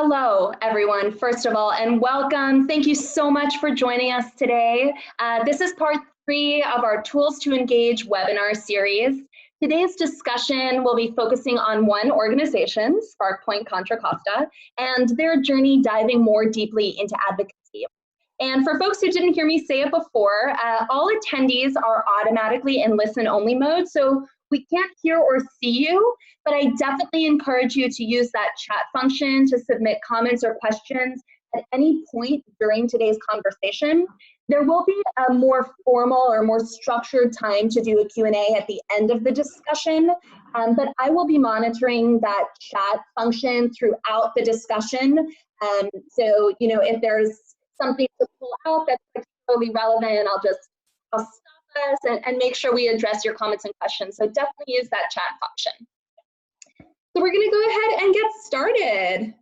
Hello, everyone, first of all, and welcome. Thank you so much for joining us today. This is part 3 of our Tools to Engage webinar series. Today's discussion will be focusing on one organization, SparkPoint Contra Costa, and their journey diving more deeply into advocacy. And for folks who didn't hear me say it before, all attendees are automatically in listen-only mode, so we can't hear or see you, but I definitely encourage you to use that chat function to submit comments or questions at any point during today's conversation. There will be a more formal or more structured time to do a Q&A at the end of the discussion, but I will be monitoring that chat function throughout the discussion. So, you know, if there's something to pull out that's particularly relevant, I'll stop us and make sure we address your comments and questions. So definitely use that chat function. So we're going to go ahead and get started.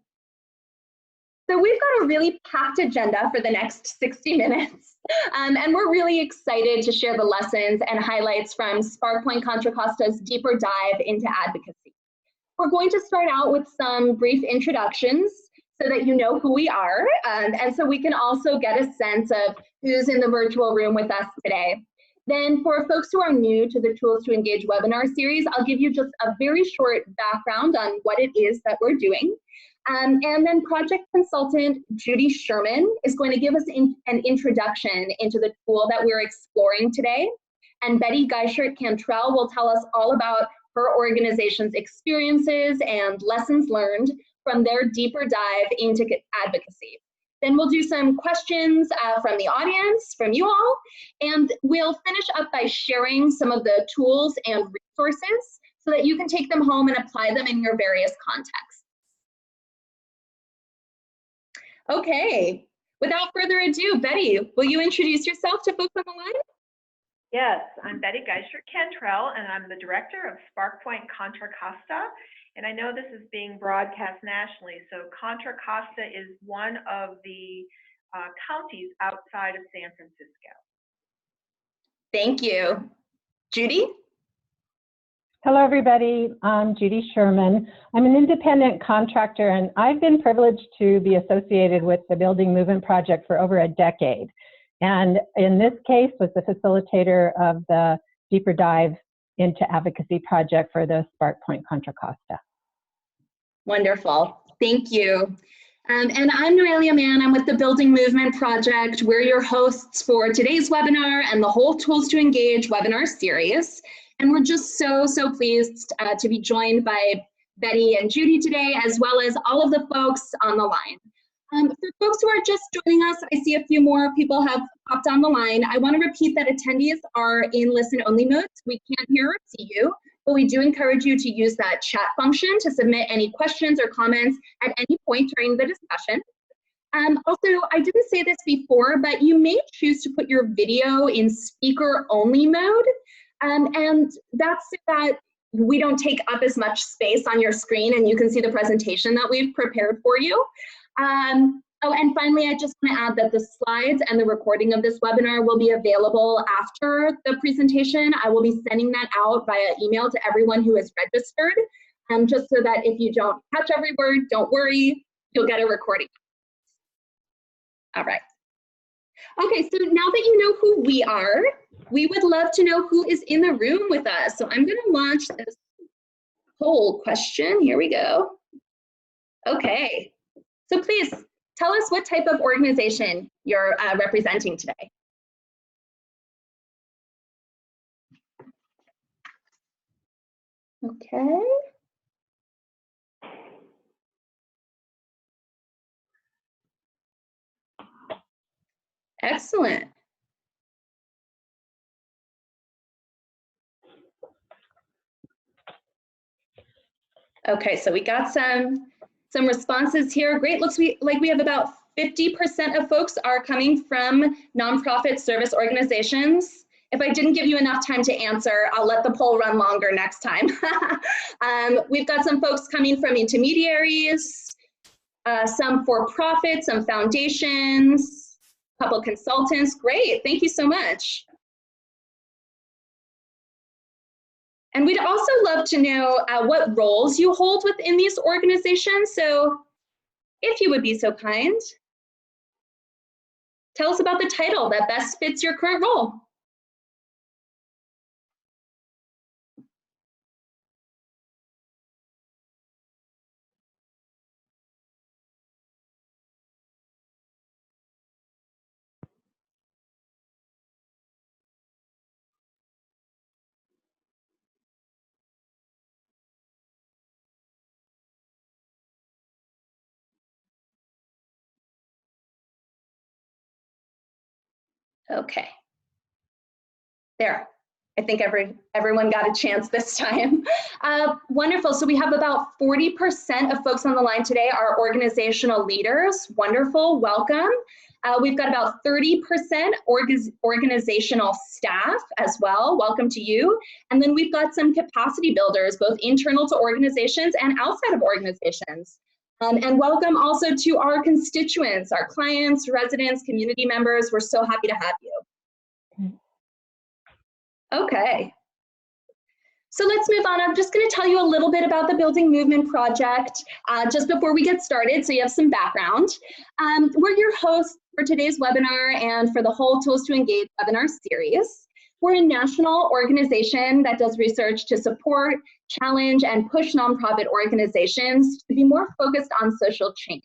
So we've got a really packed agenda for the next 60 minutes, and we're really excited to share the lessons and highlights from SparkPoint Contra Costa's deeper dive into advocacy. We're going to start out with some brief introductions so that you know who we are, and so we can also get a sense of who's in the virtual room with us today. Then for folks who are new to the Tools to Engage webinar series, I'll give you just a very short background on what it is that we're doing. And then project consultant Judi Sherman is going to give us an introduction into the tool that we're exploring today. And Geishirt Cantrell will tell us all about her organization's experiences and lessons learned from their deeper dive into advocacy. Then we'll do some questions from the audience, from you all, and we'll finish up by sharing some of the tools and resources so that you can take them home and apply them in your various contexts. Okay, without further ado, Betty, will you introduce yourself to folks on the line? Yes, I'm Geishirt Cantrell, and I'm the director of SparkPoint Contra Costa. And I know this is being broadcast nationally, so Contra Costa is one of the counties outside of San Francisco. Thank you. Judi? Hello, everybody. I'm Judi Sherman. I'm an independent contractor, and I've been privileged to be associated with the Building Movement Project for over a decade. And in this case, was the facilitator of the deeper dive into advocacy project for the SparkPoint Contra Costa. Wonderful, thank you. And I'm Noelia Mann. I'm with the Building Movement Project. We're your hosts for today's webinar and the whole Tools to Engage webinar series. And we're just so pleased to be joined by Betty and Judi today, as well as all of the folks on the line. For folks who are just joining us, I see a few more people have popped on the line. I want to repeat that attendees are in listen-only mode. We can't hear or see you, but we do encourage you to use that chat function to submit any questions or comments at any point during the discussion. Also, I didn't say this before, but you may choose to put your video in speaker-only mode, and that's so that we don't take up as much space on your screen and you can see the presentation that we've prepared for you. Oh, and finally, I just want to add that the slides and the recording of this webinar will be available after the presentation. I will be sending that out via email to everyone who is registered, just so that if you don't catch every word, don't worry, you'll get a recording. All right. Okay, so now that you know who we are, we would love to know who is in the room with us. So I'm going to launch this poll question. Here we go. Okay. So please tell us what type of organization you're representing today. Okay. Excellent. Okay, so we got some responses here. Great, looks like we have about 50% of folks are coming from nonprofit service organizations. If I didn't give you enough time to answer, I'll let the poll run longer next time. We've got some folks coming from intermediaries, some for-profit, some foundations, a couple consultants. Great, thank you so much. And we'd also love to know what roles you hold within these organizations. So if you would be so kind, tell us about the title that best fits your current role. Okay. There. I think everyone got a chance this time. Wonderful. So we have about 40% of folks on the line today are organizational leaders. Wonderful. Welcome. We've got about 30% organizational staff as well. Welcome to you. And then we've got some capacity builders, both internal to organizations and outside of organizations. And welcome also to our constituents, our clients, residents, community members. We're so happy to have you. Okay. So let's move on. I'm just going to tell you a little bit about the Building Movement Project just before we get started, so you have some background. We're your hosts for today's webinar and for the whole Tools to Engage webinar series. We're a national organization that does research to support, challenge, and push nonprofit organizations to be more focused on social change.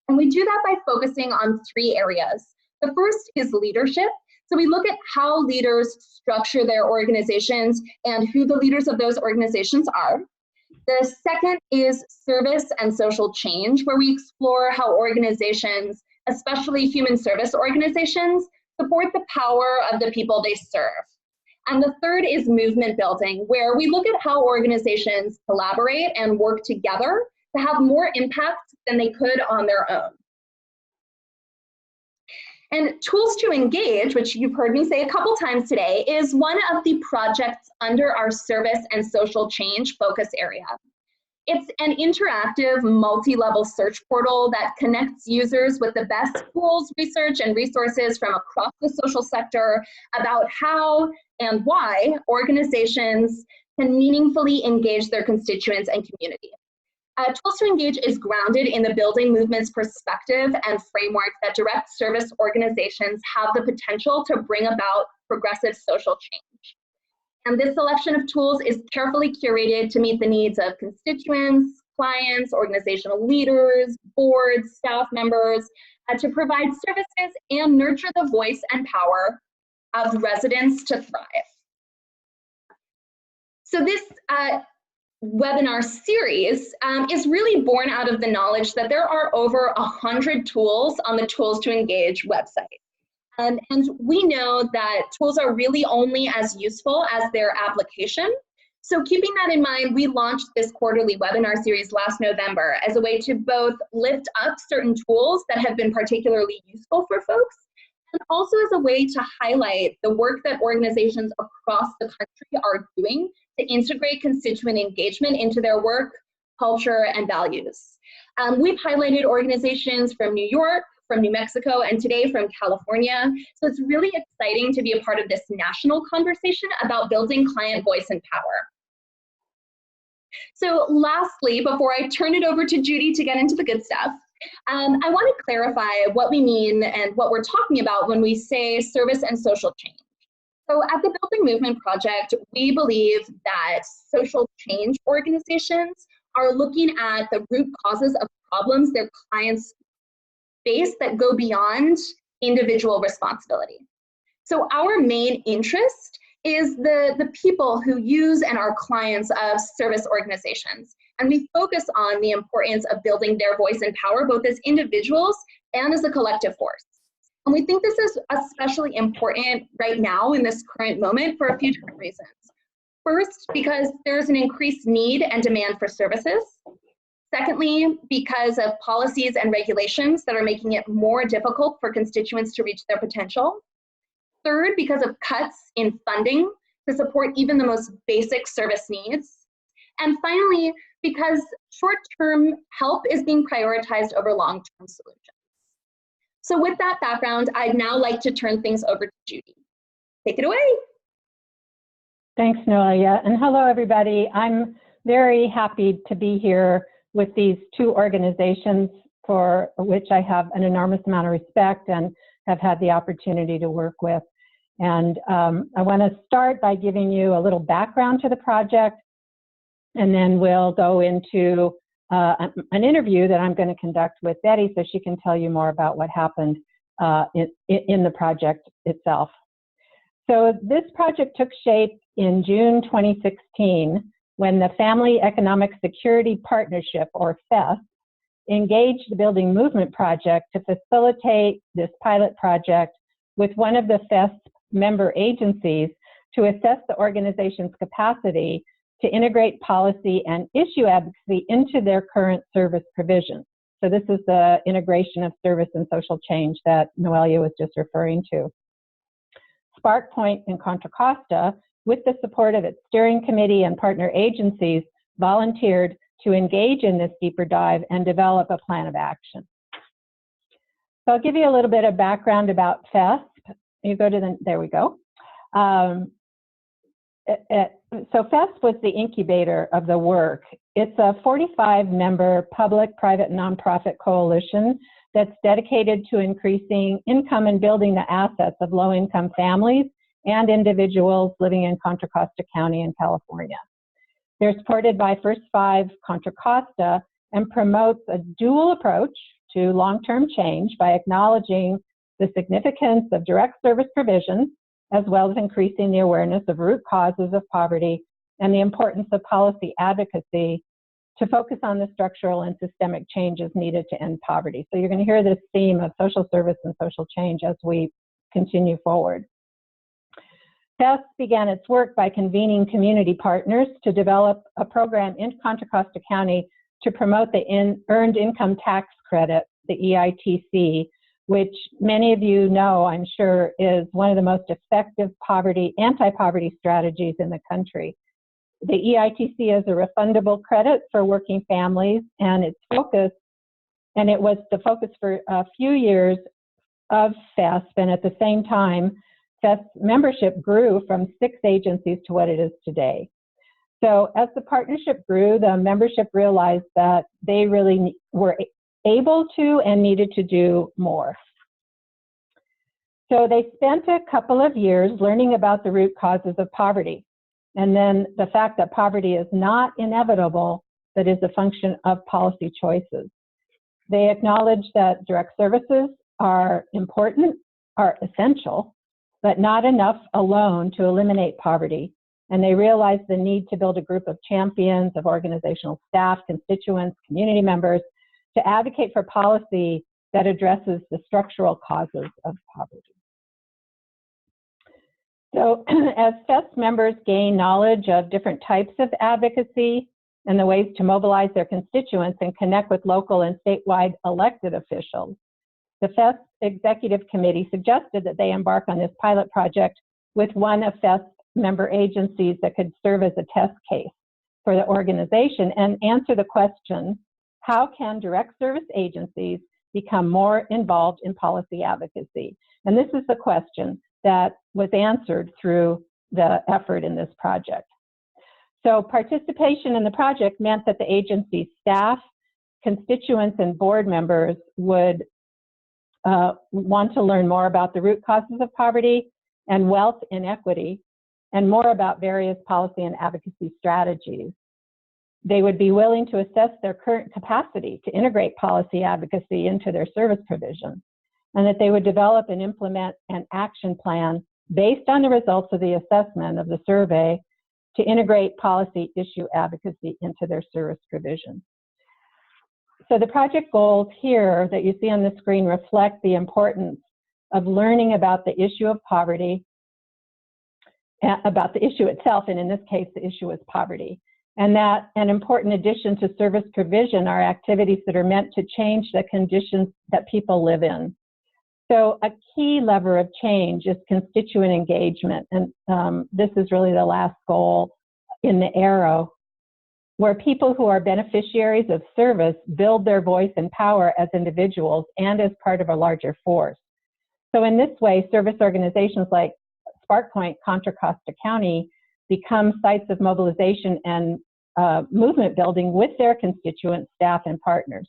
And we do that by focusing on 3 areas. The first is leadership. So we look at how leaders structure their organizations and who the leaders of those organizations are. The second is service and social change, where we explore how organizations, especially human service organizations, support the power of the people they serve. And the third is movement building, where we look at how organizations collaborate and work together to have more impact than they could on their own. And Tools to Engage, which you've heard me say a couple times today, is one of the projects under our service and social change focus area. It's an interactive, multi-level search portal that connects users with the best tools, research, and resources from across the social sector about how and why organizations can meaningfully engage their constituents and community. Tools to Engage is grounded in the building movement's perspective and framework that direct service organizations have the potential to bring about progressive social change. And this selection of tools is carefully curated to meet the needs of constituents, clients, organizational leaders, boards, staff members, to provide services and nurture the voice and power of residents to thrive. So this webinar series is really born out of the knowledge that there are over 100 tools on the Tools to Engage website. And we know that tools are really only as useful as their application. So keeping that in mind, we launched this quarterly webinar series last November as a way to both lift up certain tools that have been particularly useful for folks, and also as a way to highlight the work that organizations across the country are doing to integrate constituent engagement into their work, culture, and values. We've highlighted organizations from New York, from New Mexico, and today from California. So it's really exciting to be a part of this national conversation about building client voice and power. So lastly, before I turn it over to Judi to get into the good stuff, I want to clarify what we mean and what we're talking about when we say service and social change. So at the Building Movement Project, we believe that social change organizations are looking at the root causes of problems their clients face that go beyond individual responsibility. So our main interest is the people who use and are clients of service organizations. And we focus on the importance of building their voice and power, both as individuals and as a collective force. And we think this is especially important right now in this current moment for a few different reasons. First, because there's an increased need and demand for services. Secondly, because of policies and regulations that are making it more difficult for constituents to reach their potential. Third, because of cuts in funding to support even the most basic service needs. And finally, because short-term help is being prioritized over long-term solutions. So with that background, I'd now like to turn things over to Judi. Take it away. Thanks, Noelia, and hello, everybody. I'm very happy to be here with these 2 organizations for which I have an enormous amount of respect and have had the opportunity to work with. And I want to start by giving you a little background to the project, and then we'll go into an interview that I'm going to conduct with Betty so she can tell you more about what happened in the project itself. So this project took shape in June 2016 when the Family Economic Security Partnership, or FES, engaged the Building Movement Project to facilitate this pilot project with one of the FES member agencies to assess the organization's capacity to integrate policy and issue advocacy into their current service provisions. So this is the integration of service and social change that Noelia was just referring to. SparkPoint and Contra Costa, with the support of its steering committee and partner agencies, volunteered to engage in this deeper dive and develop a plan of action. So I'll give you a little bit of background about FES. You go to the, there we go. So FES was the incubator of the work. It's a 45-member public, private, nonprofit coalition that's dedicated to increasing income and building the assets of low-income families and individuals living in Contra Costa County in California. They're supported by First Five Contra Costa and promotes a dual approach to long-term change by acknowledging the significance of direct service provisions, as well as increasing the awareness of root causes of poverty and the importance of policy advocacy to focus on the structural and systemic changes needed to end poverty. So you're going to hear this theme of social service and social change as we continue forward. FES began its work by convening community partners to develop a program in Contra Costa County to promote the Earned Income Tax Credit, the EITC, which many of you know, I'm sure, is one of the most effective anti-poverty strategies in the country. The EITC is a refundable credit for working families, and it was the focus for a few years of FES, and at the same time, FES membership grew from 6 agencies to what it is today. So as the partnership grew, the membership realized that they really were able to and needed to do more. So they spent a couple of years learning about the root causes of poverty, and then the fact that poverty is not inevitable, but is a function of policy choices. They acknowledge that direct services are important, are essential, but not enough alone to eliminate poverty. And they realize the need to build a group of champions, of organizational staff, constituents, community members, to advocate for policy that addresses the structural causes of poverty. So as FES members gain knowledge of different types of advocacy and the ways to mobilize their constituents and connect with local and statewide elected officials, the FES Executive Committee suggested that they embark on this pilot project with one of FES member agencies that could serve as a test case for the organization and answer the question, how can direct service agencies become more involved in policy advocacy? And this is the question that was answered through the effort in this project. So participation in the project meant that the agency's staff, constituents, and board members would want to learn more about the root causes of poverty and wealth inequity, and more about various policy and advocacy strategies. They would be willing to assess their current capacity to integrate policy advocacy into their service provision, and that they would develop and implement an action plan based on the results of the assessment of the survey to integrate policy issue advocacy into their service provision. So the project goals here that you see on the screen reflect the importance of learning about the issue of poverty, about the issue itself, and in this case, the issue is poverty. And that an important addition to service provision are activities that are meant to change the conditions that people live in. So a key lever of change is constituent engagement, and this is really the last goal in the arrow, where people who are beneficiaries of service build their voice and power as individuals and as part of a larger force. So in this way, service organizations like SparkPoint, Contra Costa County become sites of mobilization and movement building with their constituents, staff, and partners.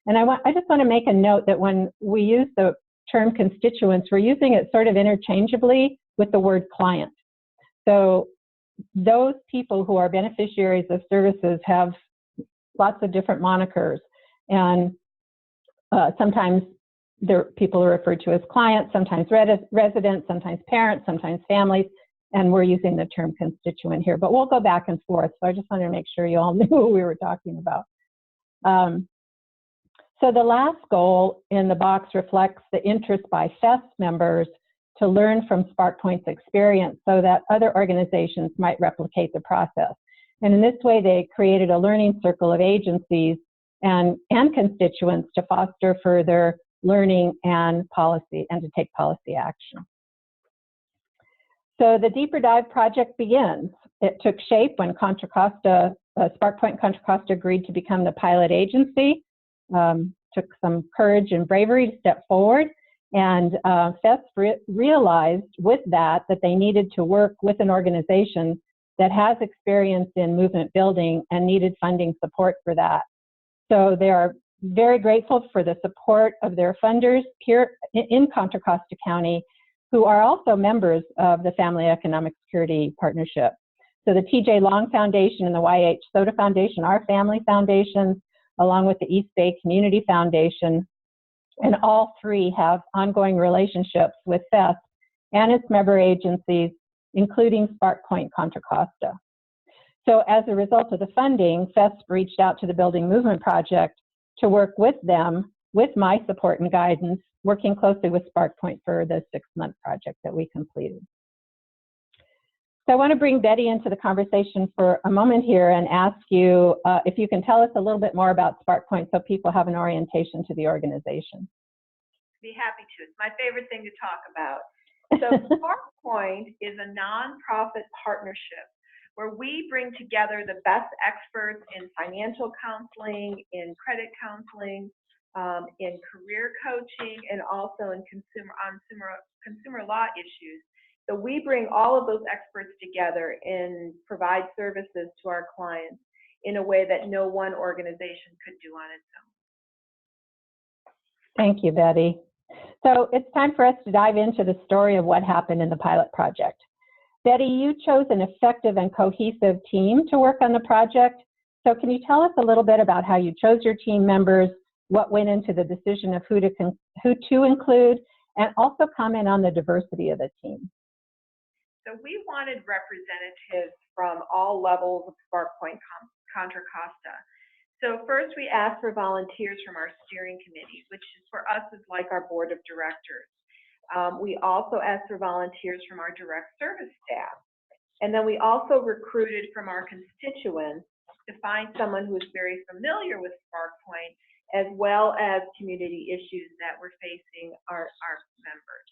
And I just want to make a note that when we use the term constituents, we're using it sort of interchangeably with the word client. So those people who are beneficiaries of services have lots of different monikers, and sometimes people are referred to as clients, sometimes residents, sometimes parents, sometimes families, and we're using the term constituent here, but we'll go back and forth. So I just wanted to make sure you all knew what we were talking about. So the last goal in the box reflects the interest by FEST members to learn from SparkPoint's experience so that other organizations might replicate the process. And in this way, they created a learning circle of agencies and constituents to foster further learning and policy, and to take policy action. So the Deeper Dive project begins. It took shape when Contra Costa, SparkPoint Contra Costa agreed to become the pilot agency. Took some courage and bravery to step forward, and FEST realized with that they needed to work with an organization that has experience in movement building and needed funding support for that. So they are very grateful for the support of their funders here in Contra Costa County, who are also members of the Family Economic Security Partnership. So the TJ Long Foundation and the YH Soda Foundation are family foundations, along with the East Bay Community Foundation, and all three have ongoing relationships with FEST and its member agencies, including SparkPoint Contra Costa. So as a result of the funding, FEST reached out to the Building Movement Project to work with them, with my support and guidance, working closely with SparkPoint for the 6-month project that we completed. So I want to bring Betty into the conversation for a moment here and ask you if you can tell us a little bit more about SparkPoint so people have an orientation to the organization. Be happy to. It's my favorite thing to talk about. So SparkPoint is a nonprofit partnership where we bring together the best experts in financial counseling, in credit counseling, in career coaching, and also in consumer law issues. So we bring all of those experts together and provide services to our clients in a way that no one organization could do on its own. Thank you, Betty. So it's time for us to dive into the story of what happened in the pilot project. Betty, you chose an effective and cohesive team to work on the project. So can you tell us a little bit about how you chose your team members, what went into the decision of who to include, and also comment on the diversity of the team? So we wanted representatives from all levels of SparkPoint Contra Costa. So first we asked for volunteers from our steering committee, which is, for us is like our board of directors. We also asked for volunteers from our direct service staff. And then we also recruited from our constituents to find someone who is very familiar with SparkPoint, as well as community issues that we're facing our members.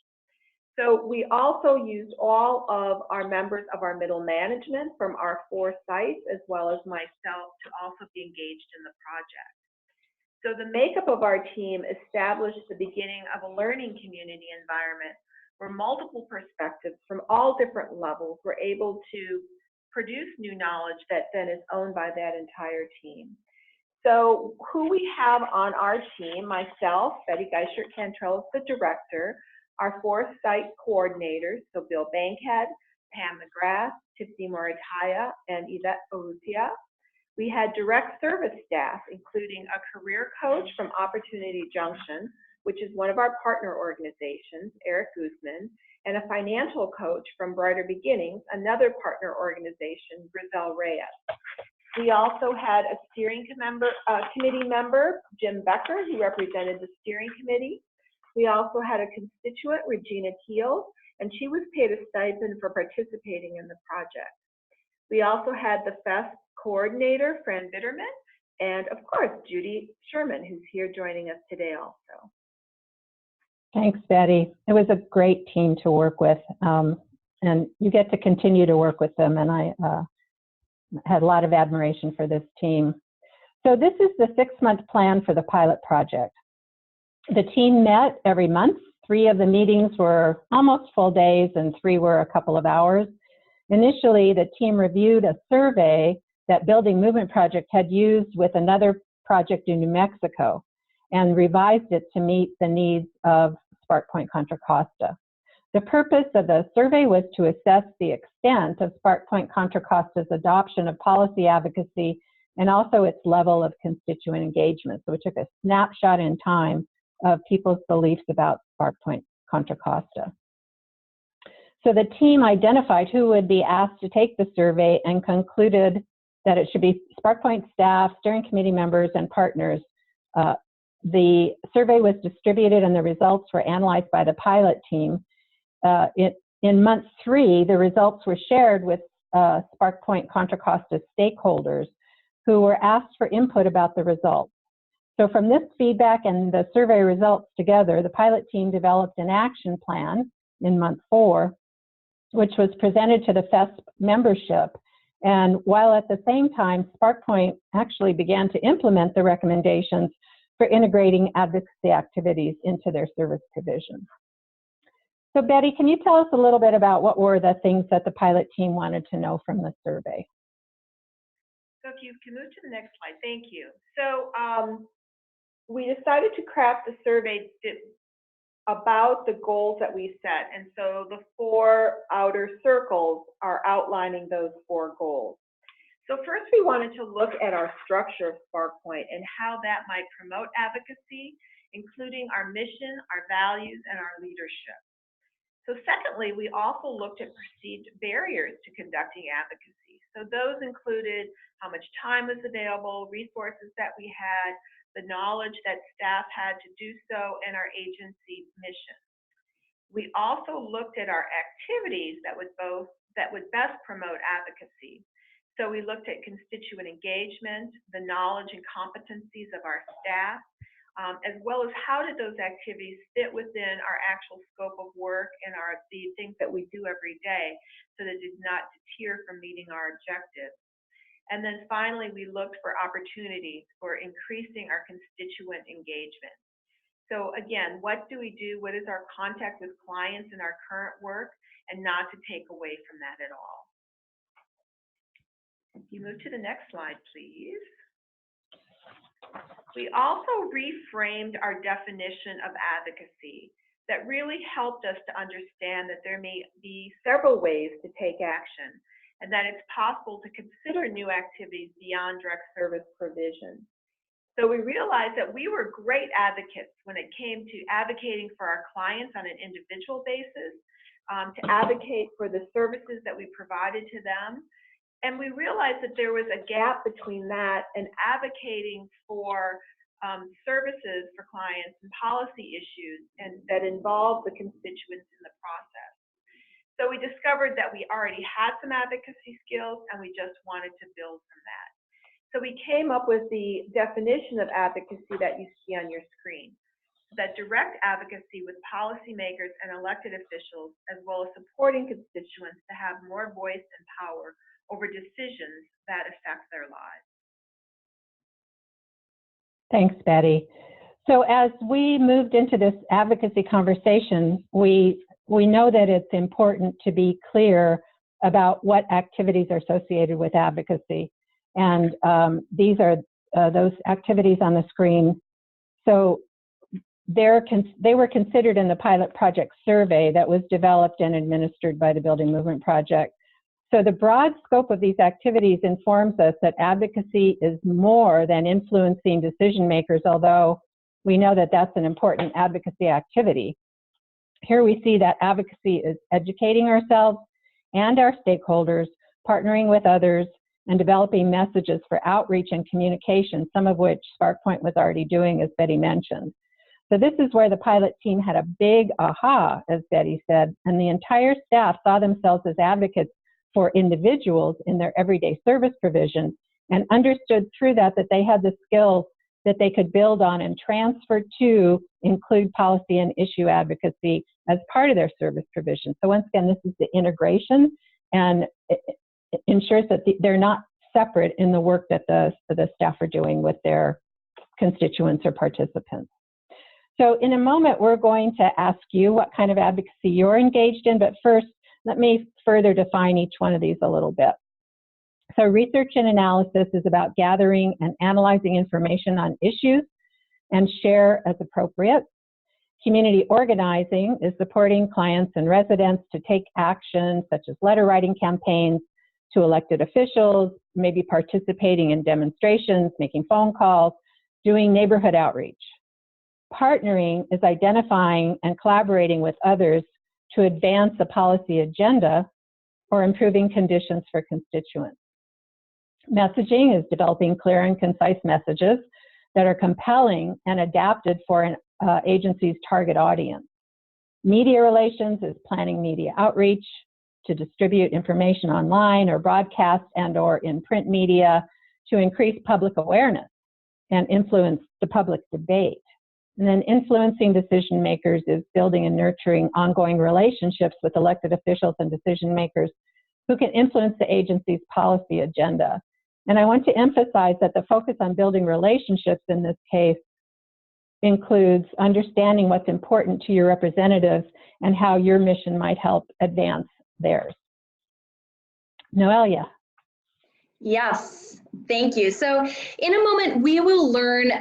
So we also used all of our members of our middle management from our 4 sites, as well as myself, to also be engaged in the project. So the makeup of our team established the beginning of a learning community environment where multiple perspectives from all different levels were able to produce new knowledge that then is owned by that entire team. So who we have on our team, myself, Betty Geishirt Cantrell, is the director, our 4 site coordinators, so Bill Bankhead, Pam McGrath, Tiffany Moritaya, and Yvette Barutia. We had direct service staff, including a career coach from Opportunity Junction, which is one of our partner organizations, Eric Guzman, and a financial coach from Brighter Beginnings, another partner organization, Grizel Reyes. We also had a steering committee member, Jim Becker, who represented the steering committee. We also had a constituent, Regina Keel, and she was paid a stipend for participating in the project. We also had the FEST coordinator, Fran Bitterman, and of course, Judi Sherman, who's here joining us today also. Thanks, Betty. It was a great team to work with, and you get to continue to work with them, and I had a lot of admiration for this team. So this is the 6-month plan for the pilot project. The team met every month. 3 of the meetings were almost full days and 3 were a couple of hours. Initially, the team reviewed a survey that Building Movement Project had used with another project in New Mexico. and revised it to meet the needs of SparkPoint Contra Costa. The purpose of the survey was to assess the extent of SparkPoint Contra Costa's adoption of policy advocacy and also its level of constituent engagement. So we took a snapshot in time of people's beliefs about SparkPoint Contra Costa. So the team identified who would be asked to take the survey and concluded that it should be SparkPoint staff, steering committee members, and partners. The survey was distributed and the results were analyzed by the pilot team. In month 3, the results were shared with SparkPoint Contra Costa stakeholders who were asked for input about the results. So from this feedback and the survey results together, the pilot team developed an action plan in month 4, which was presented to the FESP membership. And while at the same time, SparkPoint actually began to implement the recommendations for integrating advocacy activities into their service provision. So Betty, can you tell us a little bit about what were the things that the pilot team wanted to know from the survey? So if you can move to the next slide, thank you. So we decided to craft the survey about the goals that we set. And so the 4 outer circles are outlining those 4 goals. So first we wanted to look at our structure of SparkPoint and how that might promote advocacy, including our mission, our values, and our leadership. So secondly, we also looked at perceived barriers to conducting advocacy. So those included how much time was available, resources that we had, the knowledge that staff had to do so, and our agency mission. We also looked at our activities that would best promote advocacy. So we looked at constituent engagement, the knowledge and competencies of our staff, as well as how did those activities fit within our actual scope of work and the things that we do every day so that it did not deter from meeting our objectives. And then finally, we looked for opportunities for increasing our constituent engagement. So again, what do we do? What is our contact with clients in our current work, and not to take away from that at all? If you move to the next slide, please. We also reframed our definition of advocacy that really helped us to understand that there may be several ways to take action, and that it's possible to consider new activities beyond direct service provision. So we realized that we were great advocates when it came to advocating for our clients on an individual basis, to advocate for the services that we provided to them. And we realized that there was a gap between that and advocating for services for clients and policy issues and that involve the constituents in the process. So we discovered that we already had some advocacy skills and we just wanted to build from that. So we came up with the definition of advocacy that you see on your screen. That direct advocacy with policymakers and elected officials, as well as supporting constituents to have more voice and power over decisions that affect their lives. Thanks, Betty. So as we moved into this advocacy conversation, we know that it's important to be clear about what activities are associated with advocacy. And these are those activities on the screen. So they were considered in the pilot project survey that was developed and administered by the Building Movement Project. So the broad scope of these activities informs us that advocacy is more than influencing decision makers, although we know that that's an important advocacy activity. Here we see that advocacy is educating ourselves and our stakeholders, partnering with others, and developing messages for outreach and communication, some of which SparkPoint was already doing, as Betty mentioned. So this is where the pilot team had a big aha, as Betty said, and the entire staff saw themselves as advocates for individuals in their everyday service provision, and understood through that that they had the skills that they could build on and transfer to include policy and issue advocacy as part of their service provision. So once again, this is the integration, and it ensures that they're not separate in the work that the staff are doing with their constituents or participants. So in a moment, we're going to ask you what kind of advocacy you're engaged in, but first, let me further define each one of these a little bit. So research and analysis is about gathering and analyzing information on issues and share as appropriate. Community organizing is supporting clients and residents to take action such as letter writing campaigns to elected officials, maybe participating in demonstrations, making phone calls, doing neighborhood outreach. Partnering is identifying and collaborating with others to advance a policy agenda or improving conditions for constituents. Messaging is developing clear and concise messages that are compelling and adapted for an agency's target audience. Media relations is planning media outreach to distribute information online or broadcast and/or in print media to increase public awareness and influence the public debate. And then influencing decision makers is building and nurturing ongoing relationships with elected officials and decision makers who can influence the agency's policy agenda. And I want to emphasize that the focus on building relationships in this case includes understanding what's important to your representatives and how your mission might help advance theirs. Noelia. Yes, thank you. So in a moment, we will learn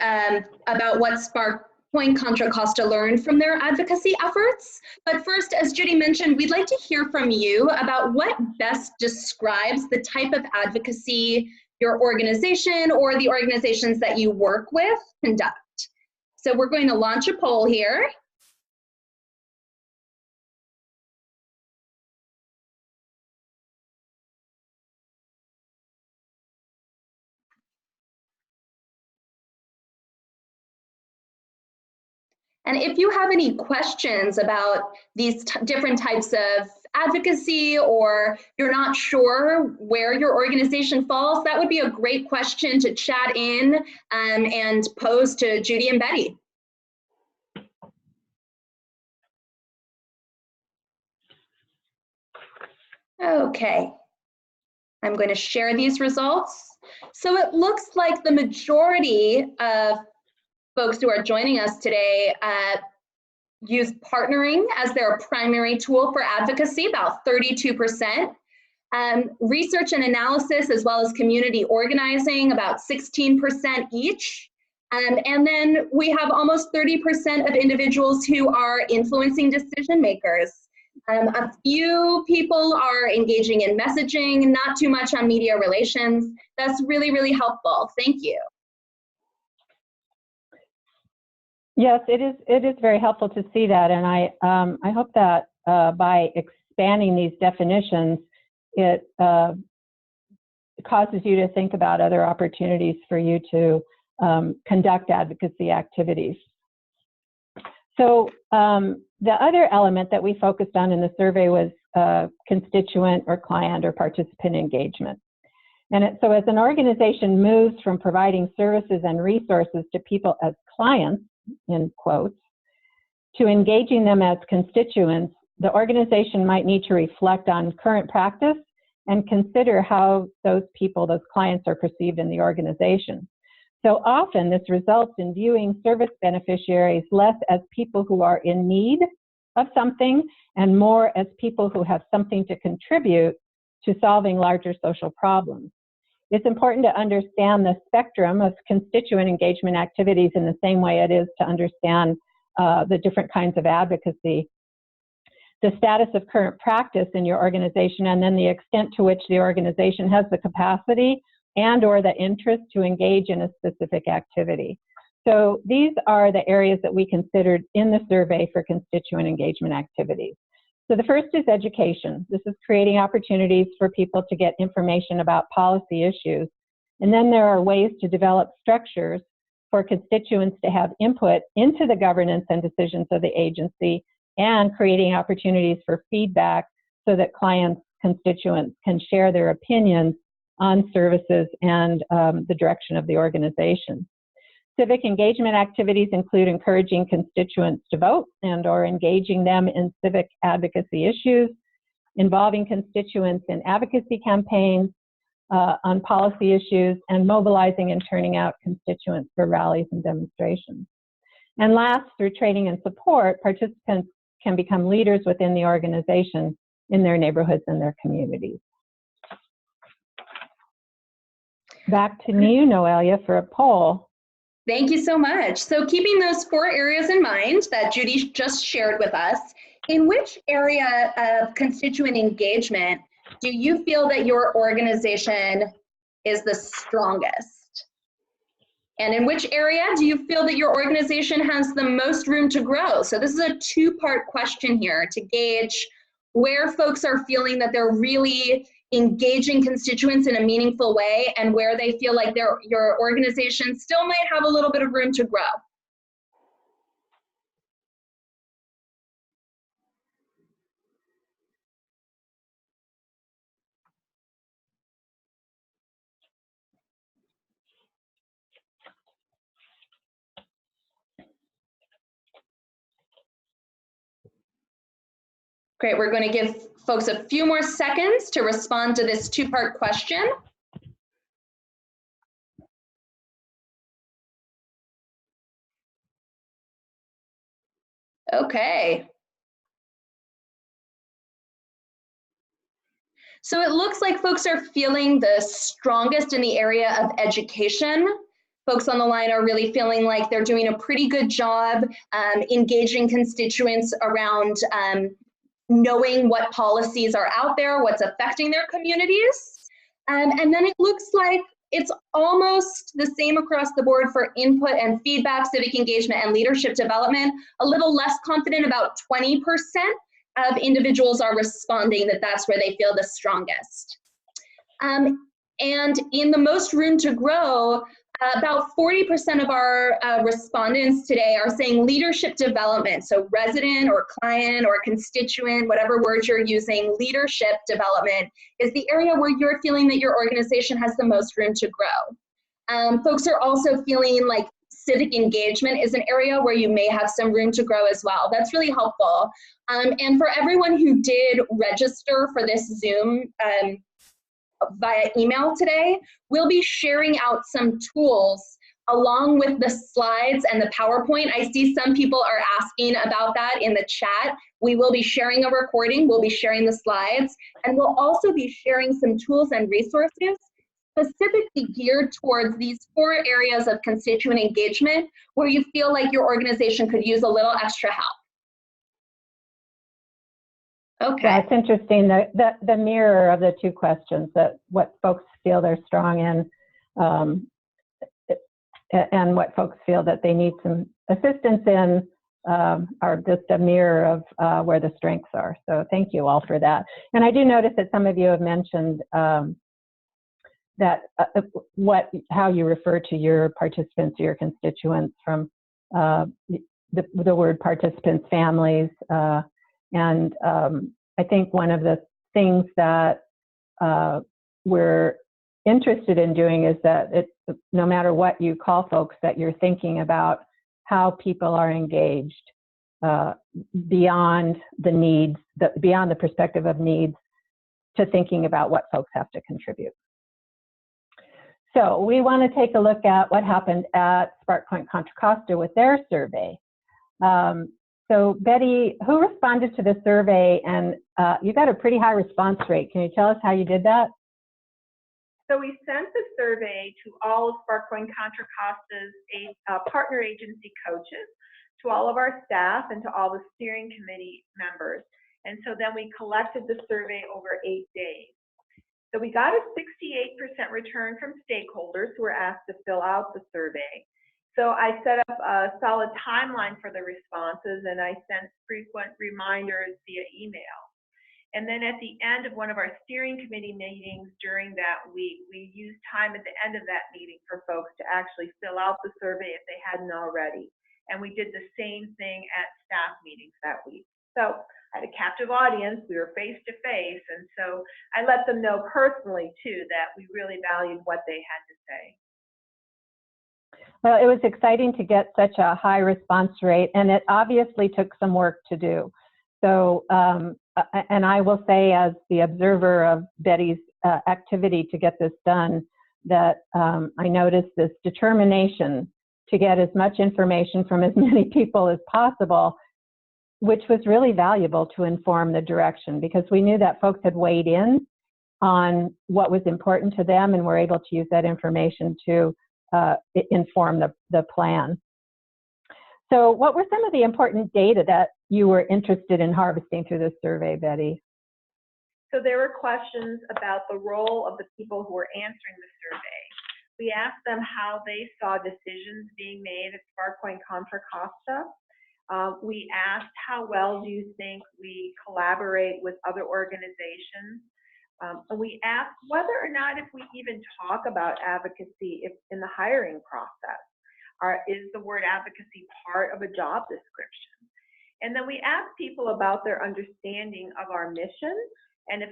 about what SparkPoint Contra Costa learned from their advocacy efforts. But first, as Judi mentioned, we'd like to hear from you about what best describes the type of advocacy your organization or the organizations that you work with conduct. So we're going to launch a poll here. And if you have any questions about these different types of advocacy, or you're not sure where your organization falls, that would be a great question to chat in and pose to Judi and Betty. Okay, I'm going to share these results. So it looks like the majority of folks who are joining us today use partnering as their primary tool for advocacy, about 32%. Research and analysis, as well as community organizing, about 16% each. And then we have almost 30% of individuals who are influencing decision makers. A few people are engaging in messaging, not too much on media relations. That's really, really helpful. Thank you. Yes, it is very helpful to see that, and I hope that by expanding these definitions, it causes you to think about other opportunities for you to conduct advocacy activities. So the other element that we focused on in the survey was constituent or client or participant engagement. And so as an organization moves from providing services and resources to people as clients, in quotes, to engaging them as constituents, the organization might need to reflect on current practice and consider how those people, those clients, are perceived in the organization. So often this results in viewing service beneficiaries less as people who are in need of something and more as people who have something to contribute to solving larger social problems. It's important to understand the spectrum of constituent engagement activities in the same way it is to understand the different kinds of advocacy. The status of current practice in your organization, and then the extent to which the organization has the capacity and or the interest to engage in a specific activity. So these are the areas that we considered in the survey for constituent engagement activities. So the first is education. This is creating opportunities for people to get information about policy issues. And then there are ways to develop structures for constituents to have input into the governance and decisions of the agency, and creating opportunities for feedback so that clients, constituents can share their opinions on services and the direction of the organization. Civic engagement activities include encouraging constituents to vote and or engaging them in civic advocacy issues, involving constituents in advocacy campaigns on policy issues, and mobilizing and turning out constituents for rallies and demonstrations. And last, through training and support, participants can become leaders within the organization in their neighborhoods and their communities. Back to you, Noelia, for a poll. Thank you so much. So keeping those 4 areas in mind that Judi just shared with us, in which area of constituent engagement do you feel that your organization is the strongest? And in which area do you feel that your organization has the most room to grow? So this is a 2-part question here to gauge where folks are feeling that they're really engaging constituents in a meaningful way and where they feel like your organization still might have a little bit of room to grow. Great, we're going to give folks a few more seconds to respond to this 2-part question. Okay. So it looks like folks are feeling the strongest in the area of education. Folks on the line are really feeling like they're doing a pretty good job engaging constituents around knowing what policies are out there, what's affecting their communities. And then it looks like it's almost the same across the board for input and feedback, civic engagement, and leadership development. A little less confident, about 20% of individuals are responding that that's where they feel the strongest. And in the most room to grow, about 40% of our respondents today are saying leadership development. So resident or client or constituent, whatever word you're using, leadership development is the area where you're feeling that your organization has the most room to grow. Folks are also feeling like civic engagement is an area where you may have some room to grow as well. That's really helpful. And for everyone who did register for this Zoom via email today, we'll be sharing out some tools along with the slides and the PowerPoint. I see some people are asking about that in the chat. We will be sharing a recording, we'll be sharing the slides, and we'll also be sharing some tools and resources specifically geared towards these 4 areas of constituent engagement where you feel like your organization could use a little extra help. Okay. Yeah, it's interesting, the mirror of the 2 questions, that what folks feel they're strong in and what folks feel that they need some assistance in are just a mirror of where the strengths are. So thank you all for that. And I do notice that some of you have mentioned that how you refer to your participants, your constituents, from the word participants, families, and I think one of the things that we're interested in doing is that no matter what you call folks, that you're thinking about how people are engaged beyond the needs, beyond the perspective of needs, to thinking about what folks have to contribute. So we want to take a look at what happened at SparkPoint Contra Costa with their survey. So Betty, who responded to the survey? And you got a pretty high response rate. Can you tell us how you did that? So we sent the survey to all of SparkPoint Contra Costa's partner agency coaches, to all of our staff, and to all the steering committee members. And so then we collected the survey over 8 days. So we got a 68% return from stakeholders who were asked to fill out the survey. So I set up a solid timeline for the responses, and I sent frequent reminders via email. And then at the end of one of our steering committee meetings during that week, we used time at the end of that meeting for folks to actually fill out the survey if they hadn't already. And we did the same thing at staff meetings that week. So I had a captive audience, we were face to face, and so I let them know personally too that we really valued what they had to say. Well, it was exciting to get such a high response rate, and it obviously took some work to do. So, and I will say, as the observer of Betty's activity to get this done, that I noticed this determination to get as much information from as many people as possible, which was really valuable to inform the direction, because we knew that folks had weighed in on what was important to them and were able to use that information to inform the plan. So what were some of the important data that you were interested in harvesting through this survey, Betty? So there were questions about the role of the people who were answering the survey. We asked them how they saw decisions being made at SparkPoint Contra Costa. We asked how well do you think we collaborate with other organizations. And we asked whether or not if we even talk about advocacy in the hiring process. Is the word advocacy part of a job description? And then we asked people about their understanding of our mission and if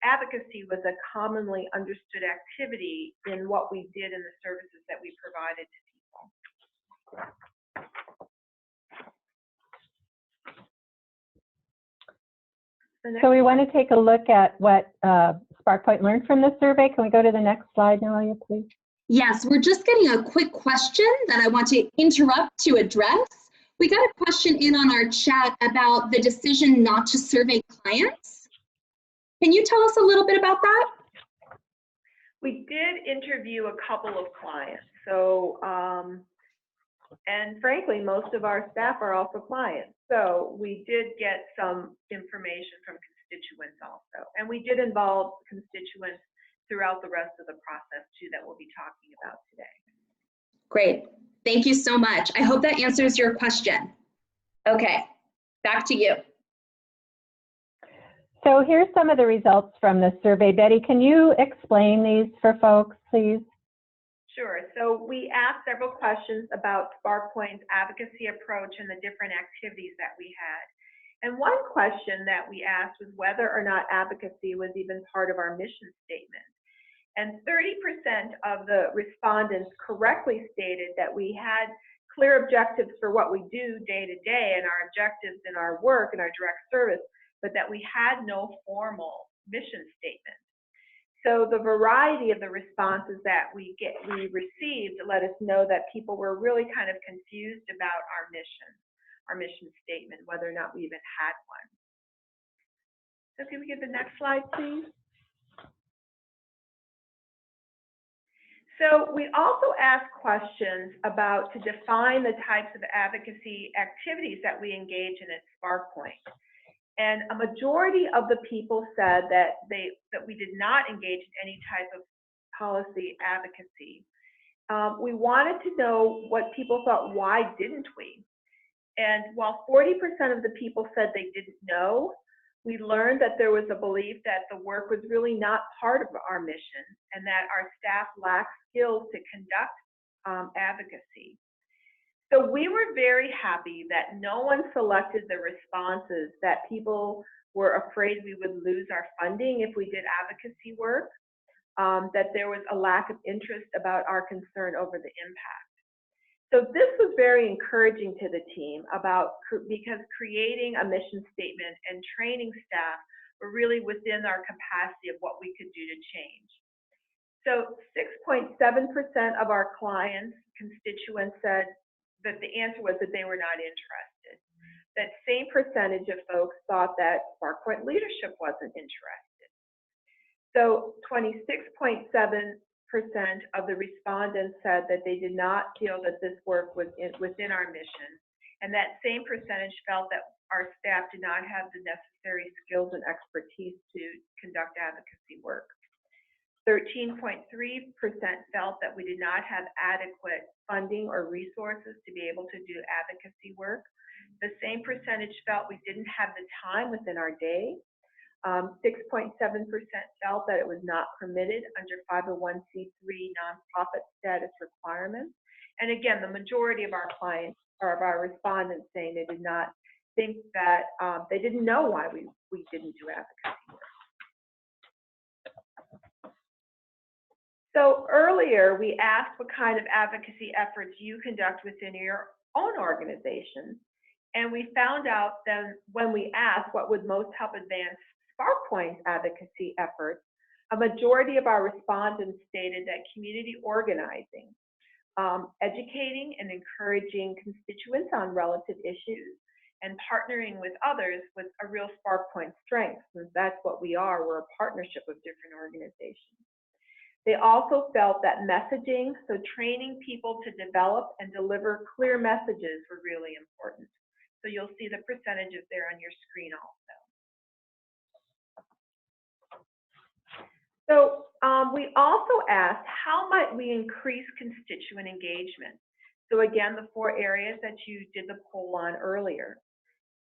advocacy was a commonly understood activity in what we did in the services that we provided to people. So we want to take a look at what SparkPoint learned from this survey. Can we go to the next slide, Noelia, please? Yes, we're just getting a quick question that I want to interrupt to address. We got a question in on our chat about the decision not to survey clients. Can you tell us a little bit about that? We did interview a couple of clients. So, and frankly, most of our staff are also clients. So we did get some information from constituents also. And we did involve constituents throughout the rest of the process too that we'll be talking about today. Great. Thank you so much. I hope that answers your question. Okay, back to you. So here's some of the results from the survey. Betty, can you explain these for folks, please? Sure. So we asked several questions about SparkPoint's advocacy approach and the different activities that we had. And one question that we asked was whether or not advocacy was even part of our mission statement. And 30% of the respondents correctly stated that we had clear objectives for what we do day to day and our objectives in our work and our direct service, but that we had no formal mission statement. So the variety of the responses that we received let us know that people were really kind of confused about our mission statement, whether or not we even had one. So can we get the next slide, please? So we also asked questions about to define the types of advocacy activities that we engage in at SparkPoint. And a majority of the people said that we did not engage in any type of policy advocacy. We wanted to know what people thought, why didn't we? And while 40% of the people said they didn't know, we learned that there was a belief that the work was really not part of our mission and that our staff lacked skills to conduct advocacy. So we were very happy that no one selected the responses that people were afraid we would lose our funding if we did advocacy work, that there was a lack of interest about our concern over the impact. So this was very encouraging to the team because creating a mission statement and training staff were really within our capacity of what we could do to change. So 6.7% of our clients, constituents said that the answer was that they were not interested. That same percentage of folks thought that SparkPoint leadership wasn't interested. So 26.7% of the respondents said that they did not feel that this work was within our mission. And that same percentage felt that our staff did not have the necessary skills and expertise to conduct advocacy work. 13.3% felt that we did not have adequate funding or resources to be able to do advocacy work. The same percentage felt we didn't have the time within our day. 6.7% felt that it was not permitted under 501c3 nonprofit status requirements. And again, the majority of our clients or of our respondents saying they did not think that they didn't know why we didn't do advocacy work. So earlier, we asked what kind of advocacy efforts you conduct within your own organization. And we found out that when we asked what would most help advance SparkPoint's advocacy efforts, a majority of our respondents stated that community organizing, educating and encouraging constituents on relative issues, and partnering with others was a real SparkPoint strength, since that's what we are. We're a partnership of different organizations. They also felt that messaging, so training people to develop and deliver clear messages, were really important. So you'll see the percentages there on your screen also. So we also asked, how might we increase constituent engagement? So again, the 4 areas that you did the poll on earlier.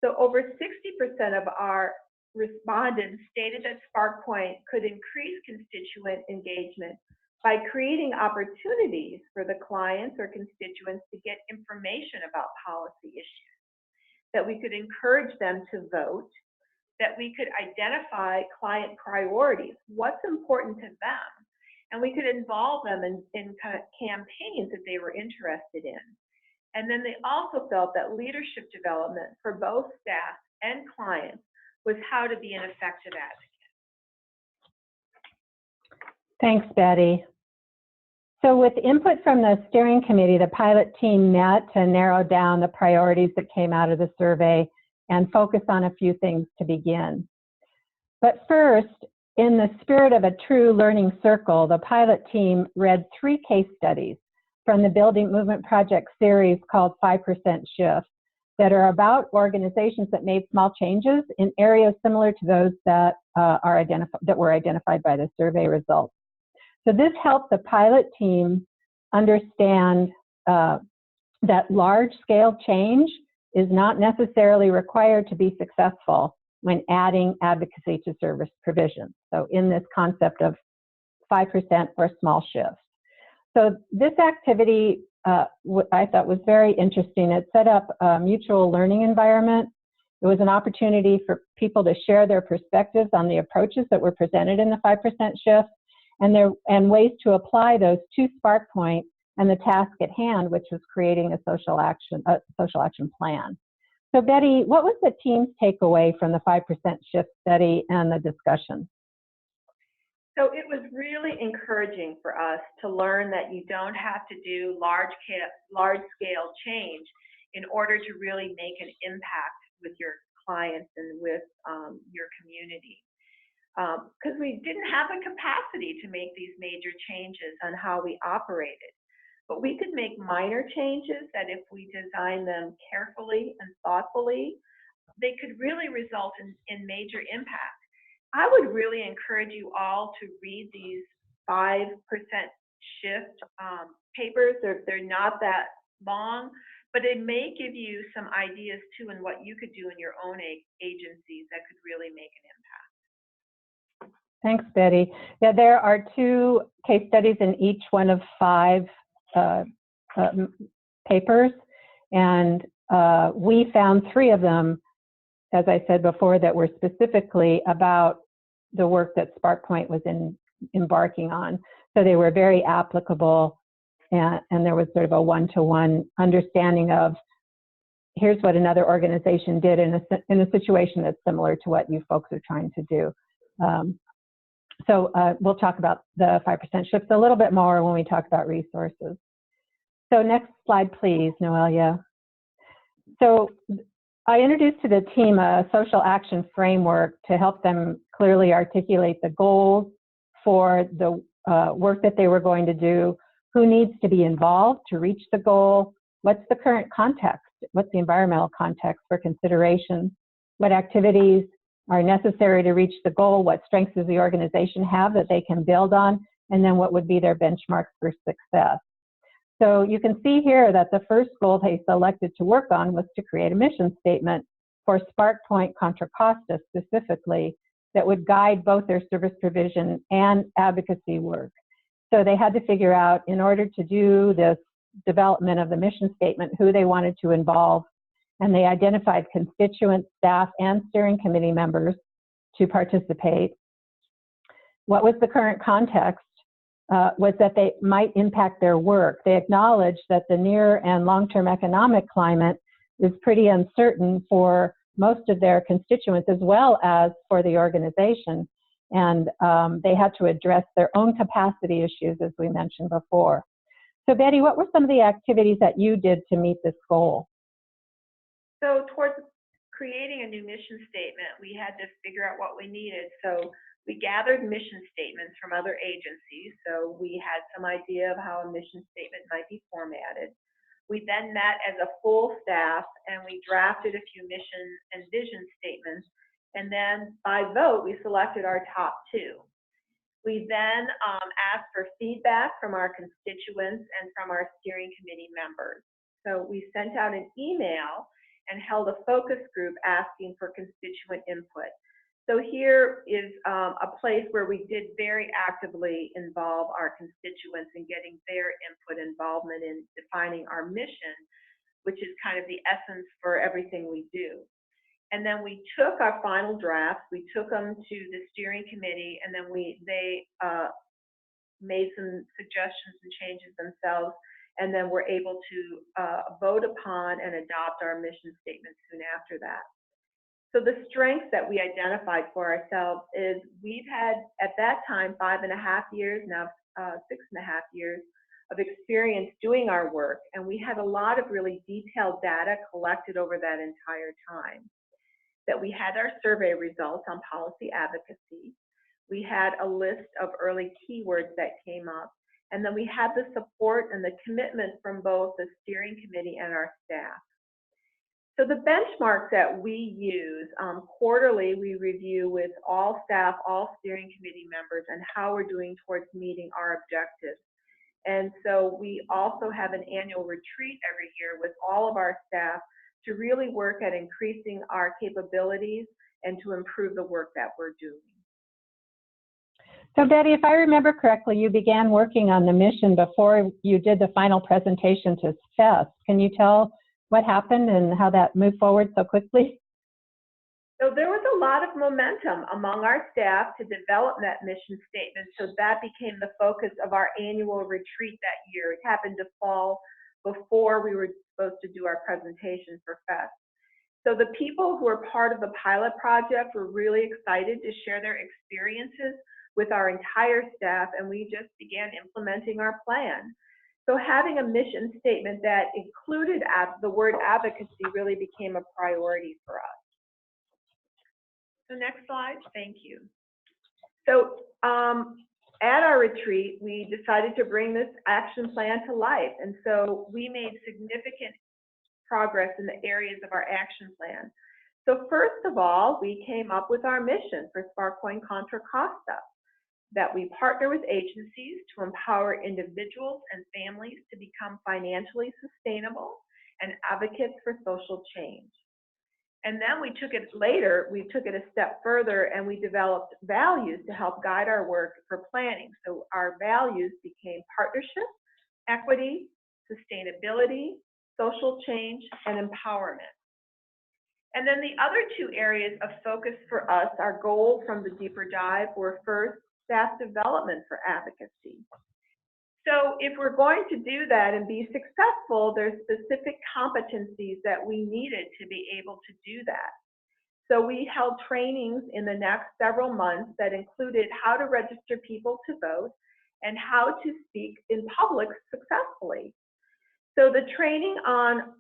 So over 60% of our respondents stated that SparkPoint could increase constituent engagement by creating opportunities for the clients or constituents to get information about policy issues, that we could encourage them to vote, that we could identify client priorities, what's important to them, and we could involve them in kind of campaigns that they were interested in. And then they also felt that leadership development for both staff and clients was how to be an effective advocate. Thanks, Betty. So with input from the steering committee, the pilot team met to narrow down the priorities that came out of the survey and focus on a few things to begin. But first, in the spirit of a true learning circle, the pilot team read 3 case studies from the Building Movement Project series called 5% Shift that are about organizations that made small changes in areas similar to those that were identified by the survey results. So this helped the pilot team understand that large-scale change is not necessarily required to be successful when adding advocacy to service provisions. So in this concept of 5% or small shifts. So this activity I thought was very interesting. It set up a mutual learning environment. It was an opportunity for people to share their perspectives on the approaches that were presented in the 5% shift and ways to apply those to SparkPoint and the task at hand, which was creating a social action plan. So Betty, what was the team's takeaway from the 5% shift study and the discussion? So it was really encouraging for us to learn that you don't have to do large-scale change in order to really make an impact with your clients and with your community. Because we didn't have the capacity to make these major changes on how we operated. But we could make minor changes that if we design them carefully and thoughtfully, they could really result in major impact. I would really encourage you all to read these 5% shift papers. They're not that long, but it may give you some ideas too in what you could do in your own agencies that could really make an impact. Thanks, Betty. Yeah, there are 2 case studies in each one of 5 papers, and we found 3 of them, as I said before, that were specifically about the work that SparkPoint was embarking on. So they were very applicable, and there was sort of a one-to-one understanding of here's what another organization did in a situation that's similar to what you folks are trying to do. So we'll talk about the 5% shifts a little bit more when we talk about resources. So next slide, please, Noelia. So I introduced to the team a social action framework to help them clearly articulate the goals for the work that they were going to do, who needs to be involved to reach the goal, what's the current context, what's the environmental context for consideration, what activities are necessary to reach the goal, what strengths does the organization have that they can build on, and then what would be their benchmarks for success. So you can see here that the first goal they selected to work on was to create a mission statement for SparkPoint Contra Costa specifically that would guide both their service provision and advocacy work. So they had to figure out, in order to do this development of the mission statement, who they wanted to involve, and they identified constituents, staff, and steering committee members to participate. What was the current context? Was that they might impact their work. They acknowledged that the near and long-term economic climate is pretty uncertain for most of their constituents as well as for the organization. And they had to address their own capacity issues, as we mentioned before. So Betty, what were some of the activities that you did to meet this goal? So towards creating a new mission statement, we had to figure out what we needed. So we gathered mission statements from other agencies. So we had some idea of how a mission statement might be formatted. We then met as a full staff and we drafted a few mission and vision statements. And then by vote, we selected our top 2. We then asked for feedback from our constituents and from our steering committee members. So we sent out an email and held a focus group asking for constituent input. So here is a place where we did very actively involve our constituents in getting their input involvement in defining our mission, which is kind of the essence for everything we do. And then we took our final drafts, we took them to the steering committee, and then they made some suggestions and changes themselves, and then were able to vote upon and adopt our mission statement soon after that. So the strengths that we identified for ourselves is we've had, at that time, 5.5 years, now 6.5 years of experience doing our work, and we had a lot of really detailed data collected over that entire time. That we had our survey results on policy advocacy. We had a list of early keywords that came up, and then we had the support and the commitment from both the steering committee and our staff. So the benchmarks that we use, quarterly we review with all staff, all steering committee members, and how we're doing towards meeting our objectives. And so we also have an annual retreat every year with all of our staff to really work at increasing our capabilities and to improve the work that we're doing. So Betty, if I remember correctly, you began working on the mission before you did the final presentation to FES. Can you tell what happened and how that moved forward so quickly? So there was a lot of momentum among our staff to develop that mission statement, so that became the focus of our annual retreat that year. It happened to fall before we were supposed to do our presentation for FES. So the people who were part of the pilot project were really excited to share their experiences with our entire staff, and we just began implementing our plan. So having a mission statement that included the word advocacy really became a priority for us. So next slide, thank you. So at our retreat, we decided to bring this action plan to life. And so we made significant progress in the areas of our action plan. So first of all, we came up with our mission for SparkPoint Contra Costa, that we partner with agencies to empower individuals and families to become financially sustainable and advocates for social change. And then we took it a step further and we developed values to help guide our work for planning. So our values became partnership, equity, sustainability, social change, and empowerment. And then the other 2 areas of focus for us, our goals from the deeper dive, were first, staff development for advocacy. So if we're going to do that and be successful, there's specific competencies that we needed to be able to do that. So we held trainings in the next several months that included how to register people to vote and how to speak in public successfully. So the training on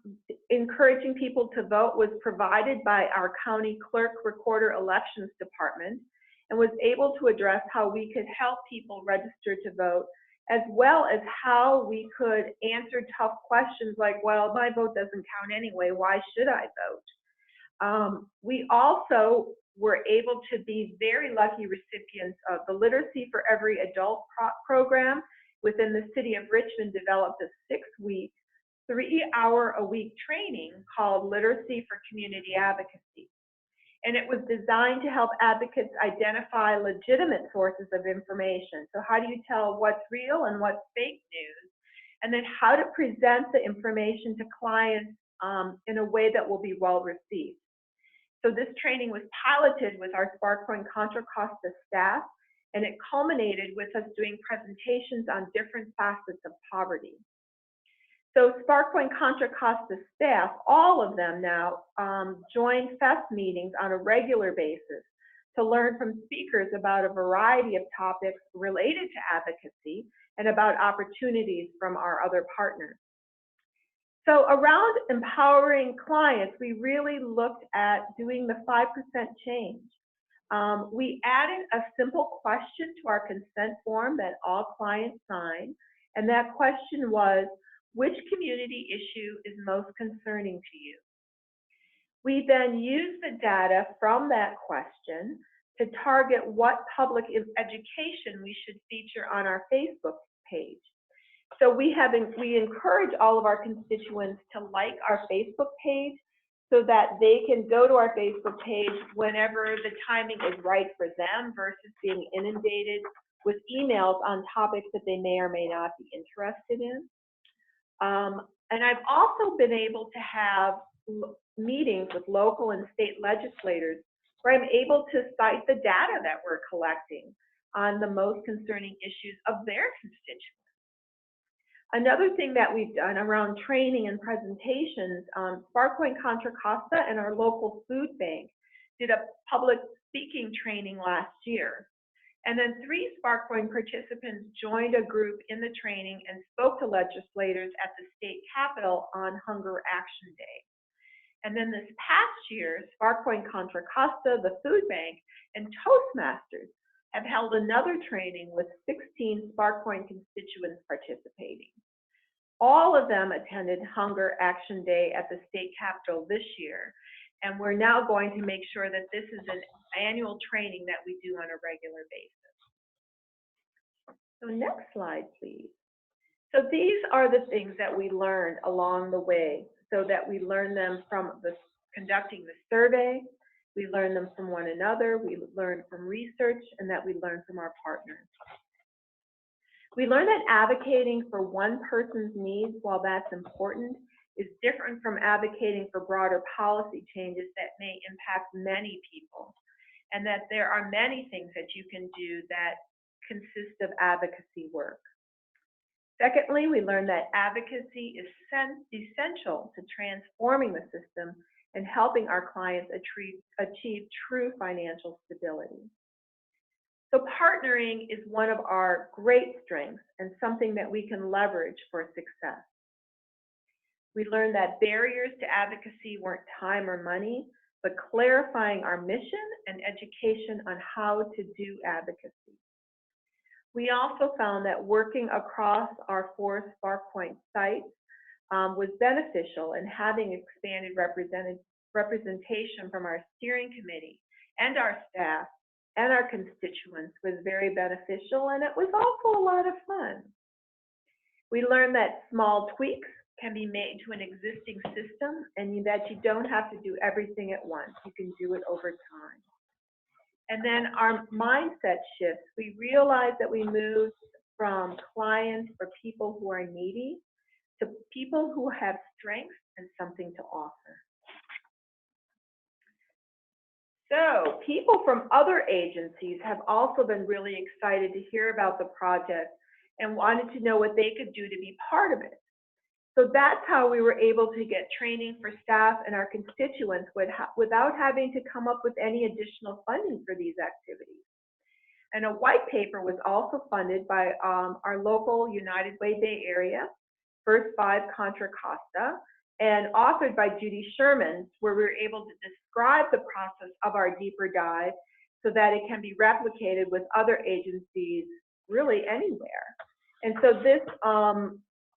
encouraging people to vote was provided by our county clerk recorder elections department and was able to address how we could help people register to vote, as well as how we could answer tough questions like, well, my vote doesn't count anyway, why should I vote? We also were able to be very lucky recipients of the Literacy for Every Adult program within the city of Richmond. Developed a 6-week, 3-hour-a-week training called Literacy for Community Advocacy. And it was designed to help advocates identify legitimate sources of information. So how do you tell what's real and what's fake news? And then how to present the information to clients in a way that will be well received. So this training was piloted with our SparkPoint Contra Costa staff, and it culminated with us doing presentations on different facets of poverty. So SparkPoint Contra Costa staff, all of them now, join FES meetings on a regular basis to learn from speakers about a variety of topics related to advocacy and about opportunities from our other partners. So around empowering clients, we really looked at doing the 5% change. We added a simple question to our consent form that all clients sign, and that question was, which community issue is most concerning to you? We then used the data from that question to target what public education we should feature on our Facebook page. So we encourage all of our constituents to like our Facebook page so that they can go to our Facebook page whenever the timing is right for them versus being inundated with emails on topics that they may or may not be interested in. And I've also been able to have meetings with local and state legislators where I'm able to cite the data that we're collecting on the most concerning issues of their constituents. Another thing that we've done around training and presentations, SparkPoint Contra Costa and our local food bank did a public speaking training last year. And then 3 SparkPoint participants joined a group in the training and spoke to legislators at the state capitol on Hunger Action Day. And then this past year, SparkPoint Contra Costa, the food bank, and Toastmasters have held another training with 16 SparkPoint constituents participating. All of them attended Hunger Action Day at the state capitol this year, and we're now going to make sure that this is an annual training that we do on a regular basis. So next slide, please. So these are the things that we learned along the way, so that we learn them from conducting the survey, we learn them from one another, we learn from research, and that we learn from our partners. We learned that advocating for one person's needs, while that's important, is different from advocating for broader policy changes that may impact many people, and that there are many things that you can do that consist of advocacy work. Secondly, we learned that advocacy is essential to transforming the system and helping our clients achieve true financial stability. So partnering is one of our great strengths and something that we can leverage for success. We learned that barriers to advocacy weren't time or money, but clarifying our mission and education on how to do advocacy. We also found that working across our 4 SparkPoint sites was beneficial, and having expanded representation from our steering committee and our staff and our constituents was very beneficial, and it was also a lot of fun. We learned that small tweaks can be made to an existing system, and that you don't have to do everything at once. You can do it over time. And then our mindset shifts. We realized that we moved from clients or people who are needy to people who have strengths and something to offer. So people from other agencies have also been really excited to hear about the project and wanted to know what they could do to be part of it. So that's how we were able to get training for staff and our constituents without having to come up with any additional funding for these activities. And a white paper was also funded by our local United Way Bay Area, First 5 Contra Costa, and authored by Judi Sherman, where we were able to describe the process of our deeper dive so that it can be replicated with other agencies really anywhere. And so this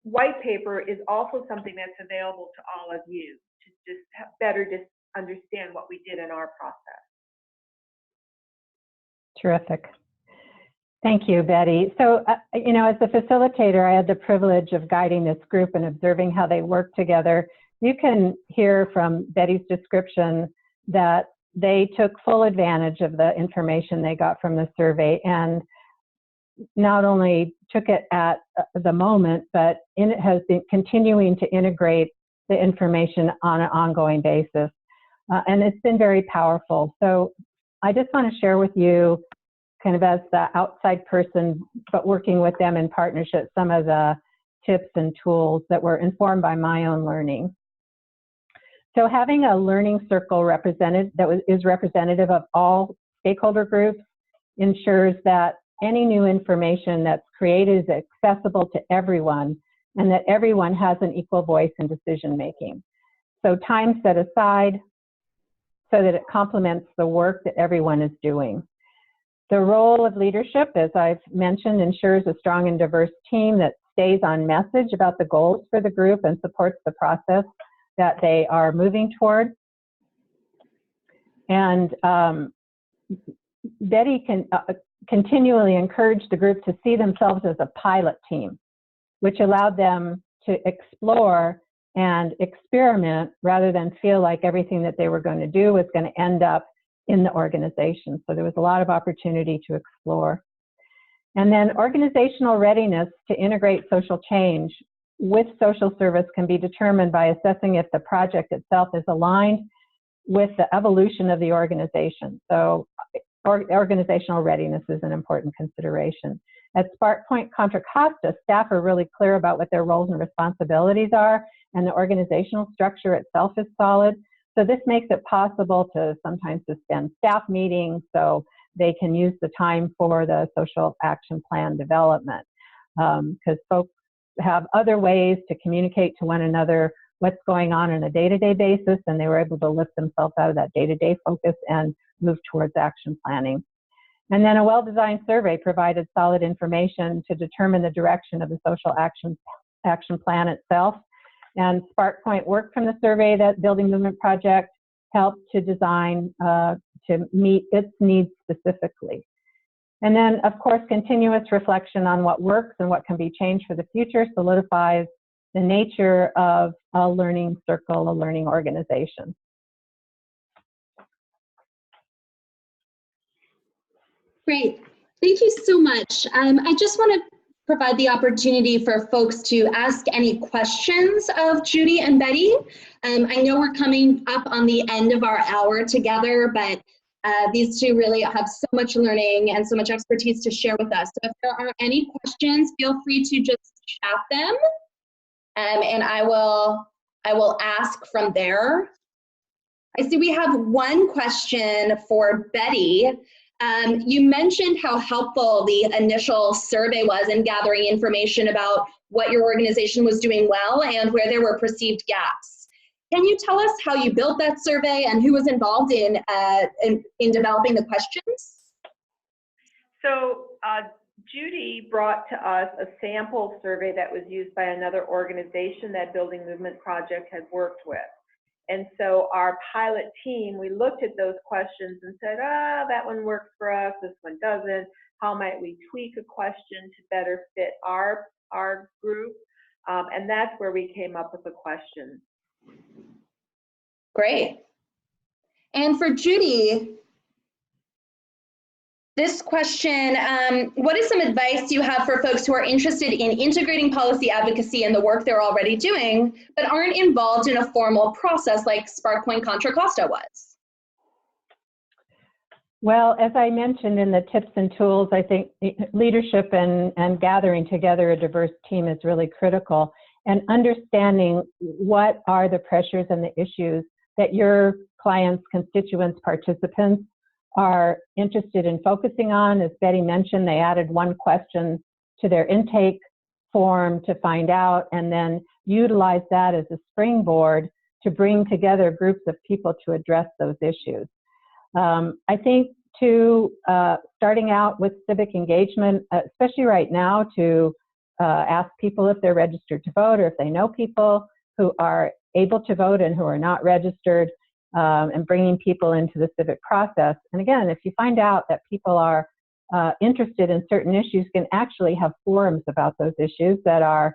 white paper is also something that's available to all of you to just better understand what we did in our process. Terrific. Thank you, Betty. So, you know, as the facilitator, I had the privilege of guiding this group and observing how they work together. You can hear from Betty's description that they took full advantage of the information they got from the survey, and not only took it at the moment, but it has been continuing to integrate the information on an ongoing basis. And it's been very powerful. So I just want to share with you, kind of as the outside person, but working with them in partnership, some of the tips and tools that were informed by my own learning. So having a learning circle represented is representative of all stakeholder groups ensures that any new information that's created is accessible to everyone and that everyone has an equal voice in decision making. So time set aside so that it complements the work that everyone is doing. The role of leadership, as I've mentioned, ensures a strong and diverse team that stays on message about the goals for the group and supports the process that they are moving toward. And Betty can continually encourage the group to see themselves as a pilot team, which allowed them to explore and experiment rather than feel like everything that they were going to do was going to end up in the organization. So there was a lot of opportunity to explore. And then organizational readiness to integrate social change with social service can be determined by assessing if the project itself is aligned with the evolution of the organization. So organizational readiness is an important consideration. At SparkPoint Contra Costa, staff are really clear about what their roles and responsibilities are, and the organizational structure itself is solid. So this makes it possible to sometimes suspend staff meetings so they can use the time for the social action plan development. Because folks have other ways to communicate to one another what's going on a day-to-day basis, and they were able to lift themselves out of that day-to-day focus and move towards action planning. And then a well-designed survey provided solid information to determine the direction of the social action plan itself. And SparkPoint work from the survey that Building Movement Project helped to design to meet its needs specifically. And then, of course, continuous reflection on what works and what can be changed for the future solidifies the nature of a learning circle, a learning organization. Great. Thank you so much. I just want to provide the opportunity for folks to ask any questions of Judi and Betty. I know we're coming up on the end of our hour together, but these two really have so much learning and so much expertise to share with us. So if there are any questions, feel free to just chat them, and I will ask from there. I see we have one question for Betty. You mentioned how helpful the initial survey was in gathering information about what your organization was doing well and where there were perceived gaps. Can you tell us how you built that survey and who was involved in developing the questions? So Judi brought to us a sample survey that was used by another organization that Building Movement Project had worked with. And so our pilot team, we looked at those questions and said, that one works for us, this one doesn't. How might we tweak a question to better fit our group? And that's where we came up with the question. Great. And for Judi, this question, what is some advice you have for folks who are interested in integrating policy advocacy in the work they're already doing, but aren't involved in a formal process like SparkPoint Contra Costa was? Well, as I mentioned in the tips and tools, I think leadership and gathering together a diverse team is really critical, and understanding what are the pressures and the issues that your clients, constituents, participants are interested in focusing on. As Betty mentioned, they added one question to their intake form to find out, and then utilize that as a springboard to bring together groups of people to address those issues. I think too, starting out with civic engagement, especially right now, to ask people if they're registered to vote or if they know people who are able to vote and who are not registered, and bringing people into the civic process. And again, if you find out that people are interested in certain issues, you can actually have forums about those issues that are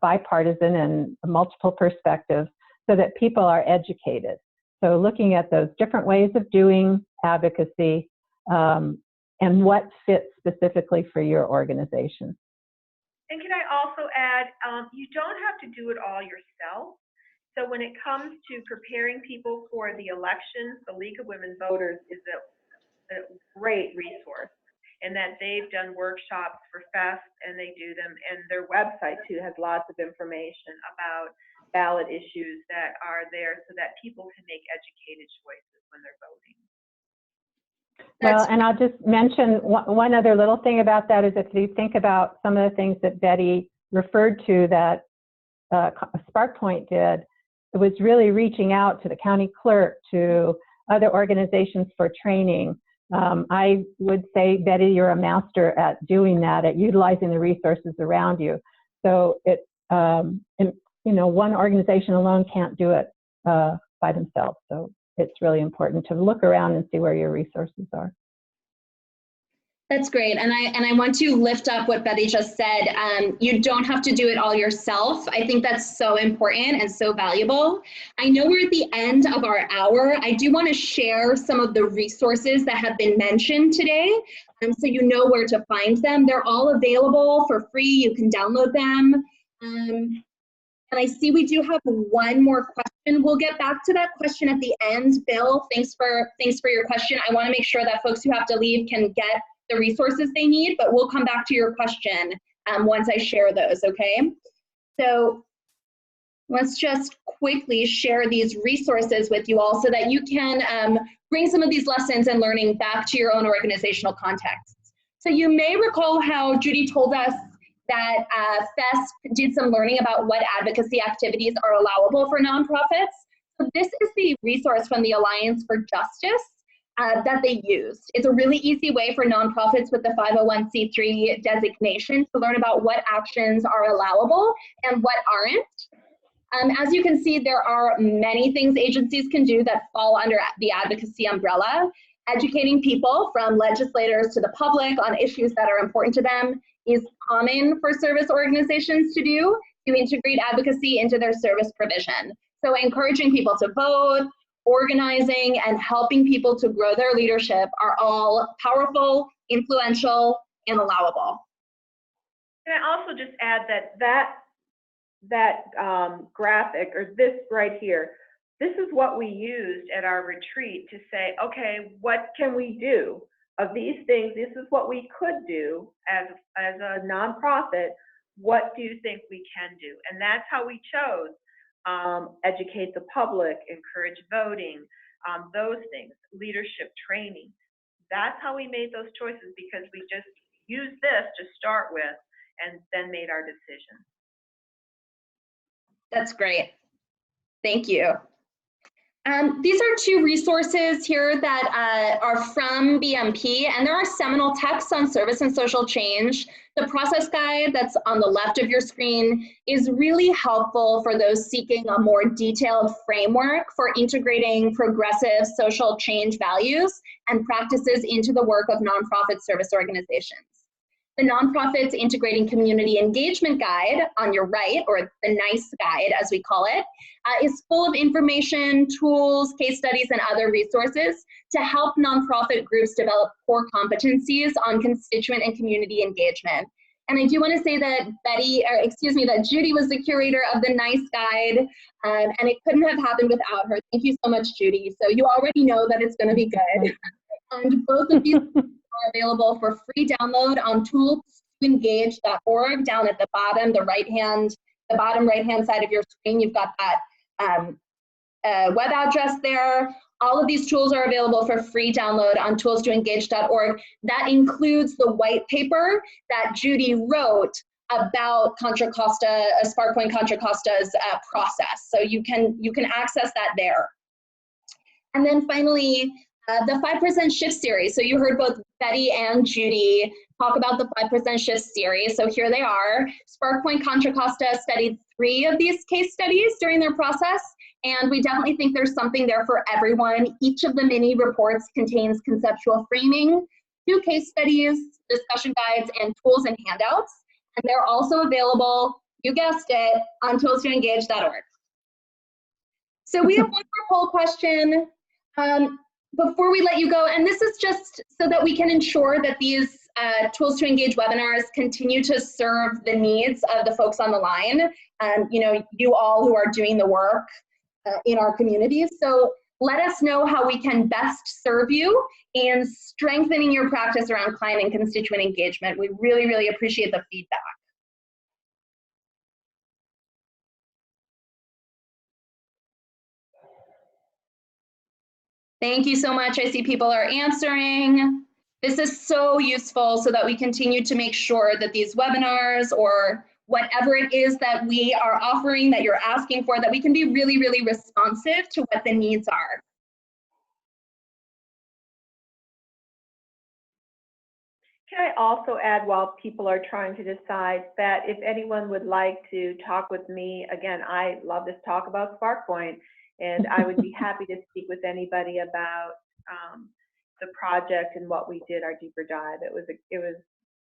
bipartisan and multiple perspectives so that people are educated. So looking at those different ways of doing advocacy and what fits specifically for your organization. And can I also add, you don't have to do it all yourself. So when it comes to preparing people for the elections, the League of Women Voters is a great resource, in that they've done workshops for FEST, and they do them, and their website too has lots of information about ballot issues that are there so that people can make educated choices when they're voting. Well, and I'll just mention one other little thing about that is if you think about some of the things that Betty referred to that SparkPoint did, it was really reaching out to the county clerk, to other organizations for training. I would say, Betty, you're a master at doing that, at utilizing the resources around you. So it, you know, one organization alone can't do it by themselves. So it's really important to look around and see where your resources are. That's great, and I want to lift up what Betty just said. You don't have to do it all yourself. I think that's so important and so valuable. I know we're at the end of our hour. I do want to share some of the resources that have been mentioned today, so you know where to find them. They're all available for free. You can download them. And I see we do have one more question. We'll get back to that question at the end. Bill, thanks for your question. I want to make sure that folks who have to leave can get the resources they need, but we'll come back to your question once I share those, okay? So let's just quickly share these resources with you all so that you can bring some of these lessons and learning back to your own organizational contexts. So you may recall how Judi told us that FESP did some learning about what advocacy activities are allowable for nonprofits. So this is the resource from the Alliance for Justice that they used. It's a really easy way for nonprofits with the 501c3 designation to learn about what actions are allowable and what aren't. As you can see, there are many things agencies can do that fall under the advocacy umbrella. Educating people, from legislators to the public, on issues that are important to them is common for service organizations to do, to integrate advocacy into their service provision. So encouraging people to vote, organizing, and helping people to grow their leadership are all powerful, influential, and allowable. Can I also just add that graphic, or this right here, this is what we used at our retreat to say, okay, what can we do? Of these things, this is what we could do as a nonprofit. What do you think we can do? And that's how we chose educate the public, encourage voting, those things, leadership training. That's how we made those choices, because we just used this to start with and then made our decision. That's great. Thank you. These are two resources here that are from BMP, and there are seminal texts on service and social change. The process guide that's on the left of your screen is really helpful for those seeking a more detailed framework for integrating progressive social change values and practices into the work of nonprofit service organizations. The Nonprofits Integrating Community Engagement Guide on your right, or the NICE guide as we call it, is full of information, tools, case studies, and other resources to help nonprofit groups develop core competencies on constituent and community engagement. And I do want to say that that Judi was the curator of the NICE guide, and it couldn't have happened without her. Thank you so much, Judi. So you already know that it's going to be good. And both of these are available for free download on toolstoengage.org. Down at the bottom, the bottom right-hand side of your screen, you've got that web address there. All of these tools are available for free download on toolstoengage.org. That includes the white paper that Judi wrote about Contra Costa, SparkPoint Contra Costa's process. So you can access that there. And then finally, the 5% Shift series. So you heard both Betty and Judi talk about the 5% Shift series. So here they are. SparkPoint Contra Costa studied 3 of these case studies during their process, and we definitely think there's something there for everyone. Each of the mini reports contains conceptual framing, 2 case studies, discussion guides, and tools and handouts. And they're also available, you guessed it, on toolstoengage.org. So we have one more poll question. Before we let you go, and this is just so that we can ensure that these Tools to Engage webinars continue to serve the needs of the folks on the line, you all who are doing the work in our communities. So let us know how we can best serve you in strengthening your practice around client and constituent engagement. We really, really appreciate the feedback. Thank you so much. I see people are answering. This is so useful so that we continue to make sure that these webinars or whatever it is that we are offering, that you're asking for, that we can be really, really responsive to what the needs are. Can I also add, while people are trying to decide, that if anyone would like to talk with me, again, I love to talk about SparkPoint, and I would be happy to speak with anybody about the project and what we did, our deeper dive.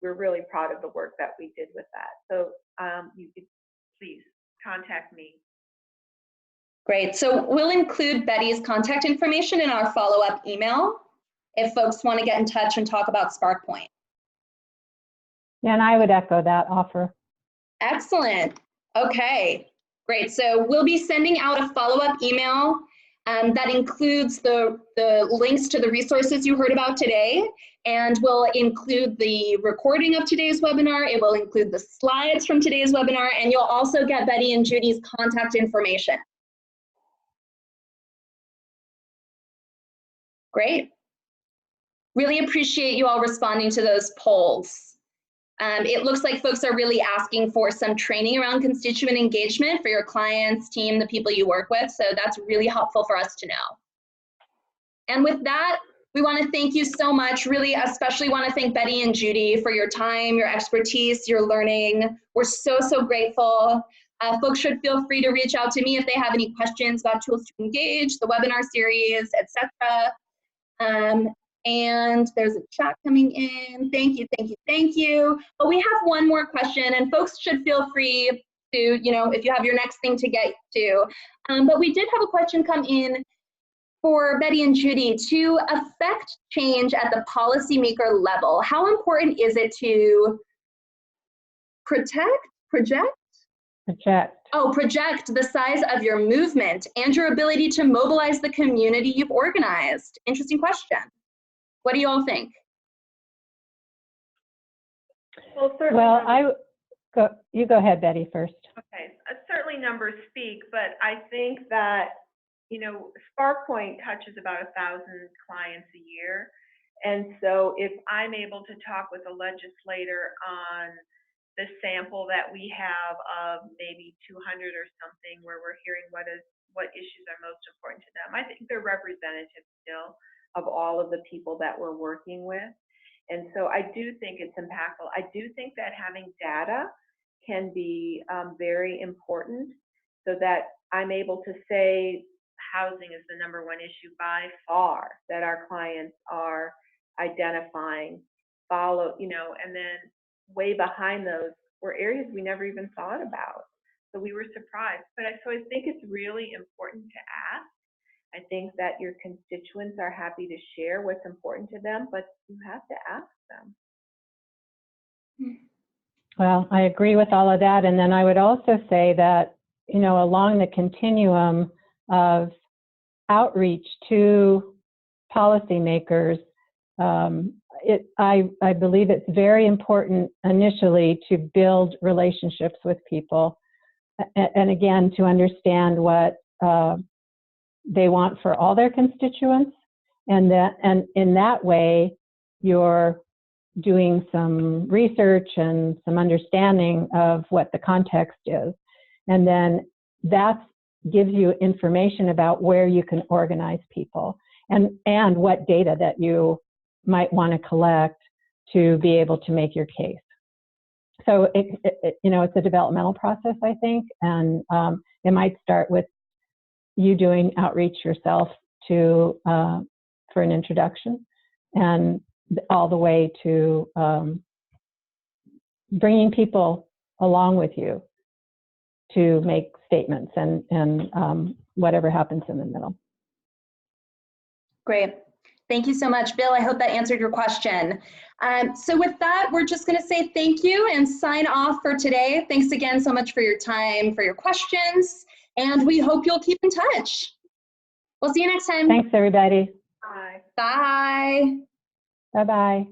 We're really proud of the work that we did with that. So you could please contact me. Great. So we'll include Betty's contact information in our follow-up email if folks want to get in touch and talk about SparkPoint. Yeah, and I would echo that offer. Excellent. Okay, great. So we'll be sending out a follow-up email that includes the links to the resources you heard about today, and will include the recording of today's webinar. It will include the slides from today's webinar, and you'll also get Betty and Judy's contact information. Great. Really appreciate you all responding to those polls. It looks like folks are really asking for some training around constituent engagement for your clients, team, the people you work with. So that's really helpful for us to know. And with that, we want to thank you so much. Really, especially want to thank Betty and Judy for your time, your expertise, your learning. We're so, so grateful. Folks should feel free to reach out to me if they have any questions about tools to engage, the webinar series, etc. And there's a chat coming in. Thank you, thank you, thank you. But we have one more question, and folks should feel free to, if you have your next thing to get to. But we did have a question come in for Betty and Judy. To affect change at the policymaker level, how important is it to project the size of your movement and your ability to mobilize the community you've organized? Interesting question. What do you all think? Well, you go ahead, Betty, first. Okay, certainly numbers speak, but I think that, SparkPoint touches about 1,000 clients a year. And so if I'm able to talk with a legislator on the sample that we have of maybe 200 or something, where we're hearing what issues are most important to them, I think they're representative still of all of the people that we're working with. And so I do think it's impactful. I do think that having data can be very important, so that I'm able to say housing is the #1 issue by far that our clients are identifying, and then way behind those were areas we never even thought about. So we were surprised. So I think it's really important to ask. I think that your constituents are happy to share what's important to them, but you have to ask them. Well, I agree with all of that. And then I would also say that, along the continuum of outreach to policymakers, I believe it's very important initially to build relationships with people. And again, to understand what they want for all their constituents, and in that way you're doing some research and some understanding of what the context is, and then that gives you information about where you can organize people and what data that you might want to collect to be able to make your case. So it's a developmental process, I think, and it might start with you doing outreach yourself for an introduction, and all the way to bringing people along with you to make statements and whatever happens in the middle. Great. Thank you so much, Bill. I hope that answered your question. So with that, we're just going to say thank you and sign off for today. Thanks again so much for your time, for your questions, and we hope you'll keep in touch. We'll see you next time. Thanks, everybody. Bye. Bye. Bye-bye.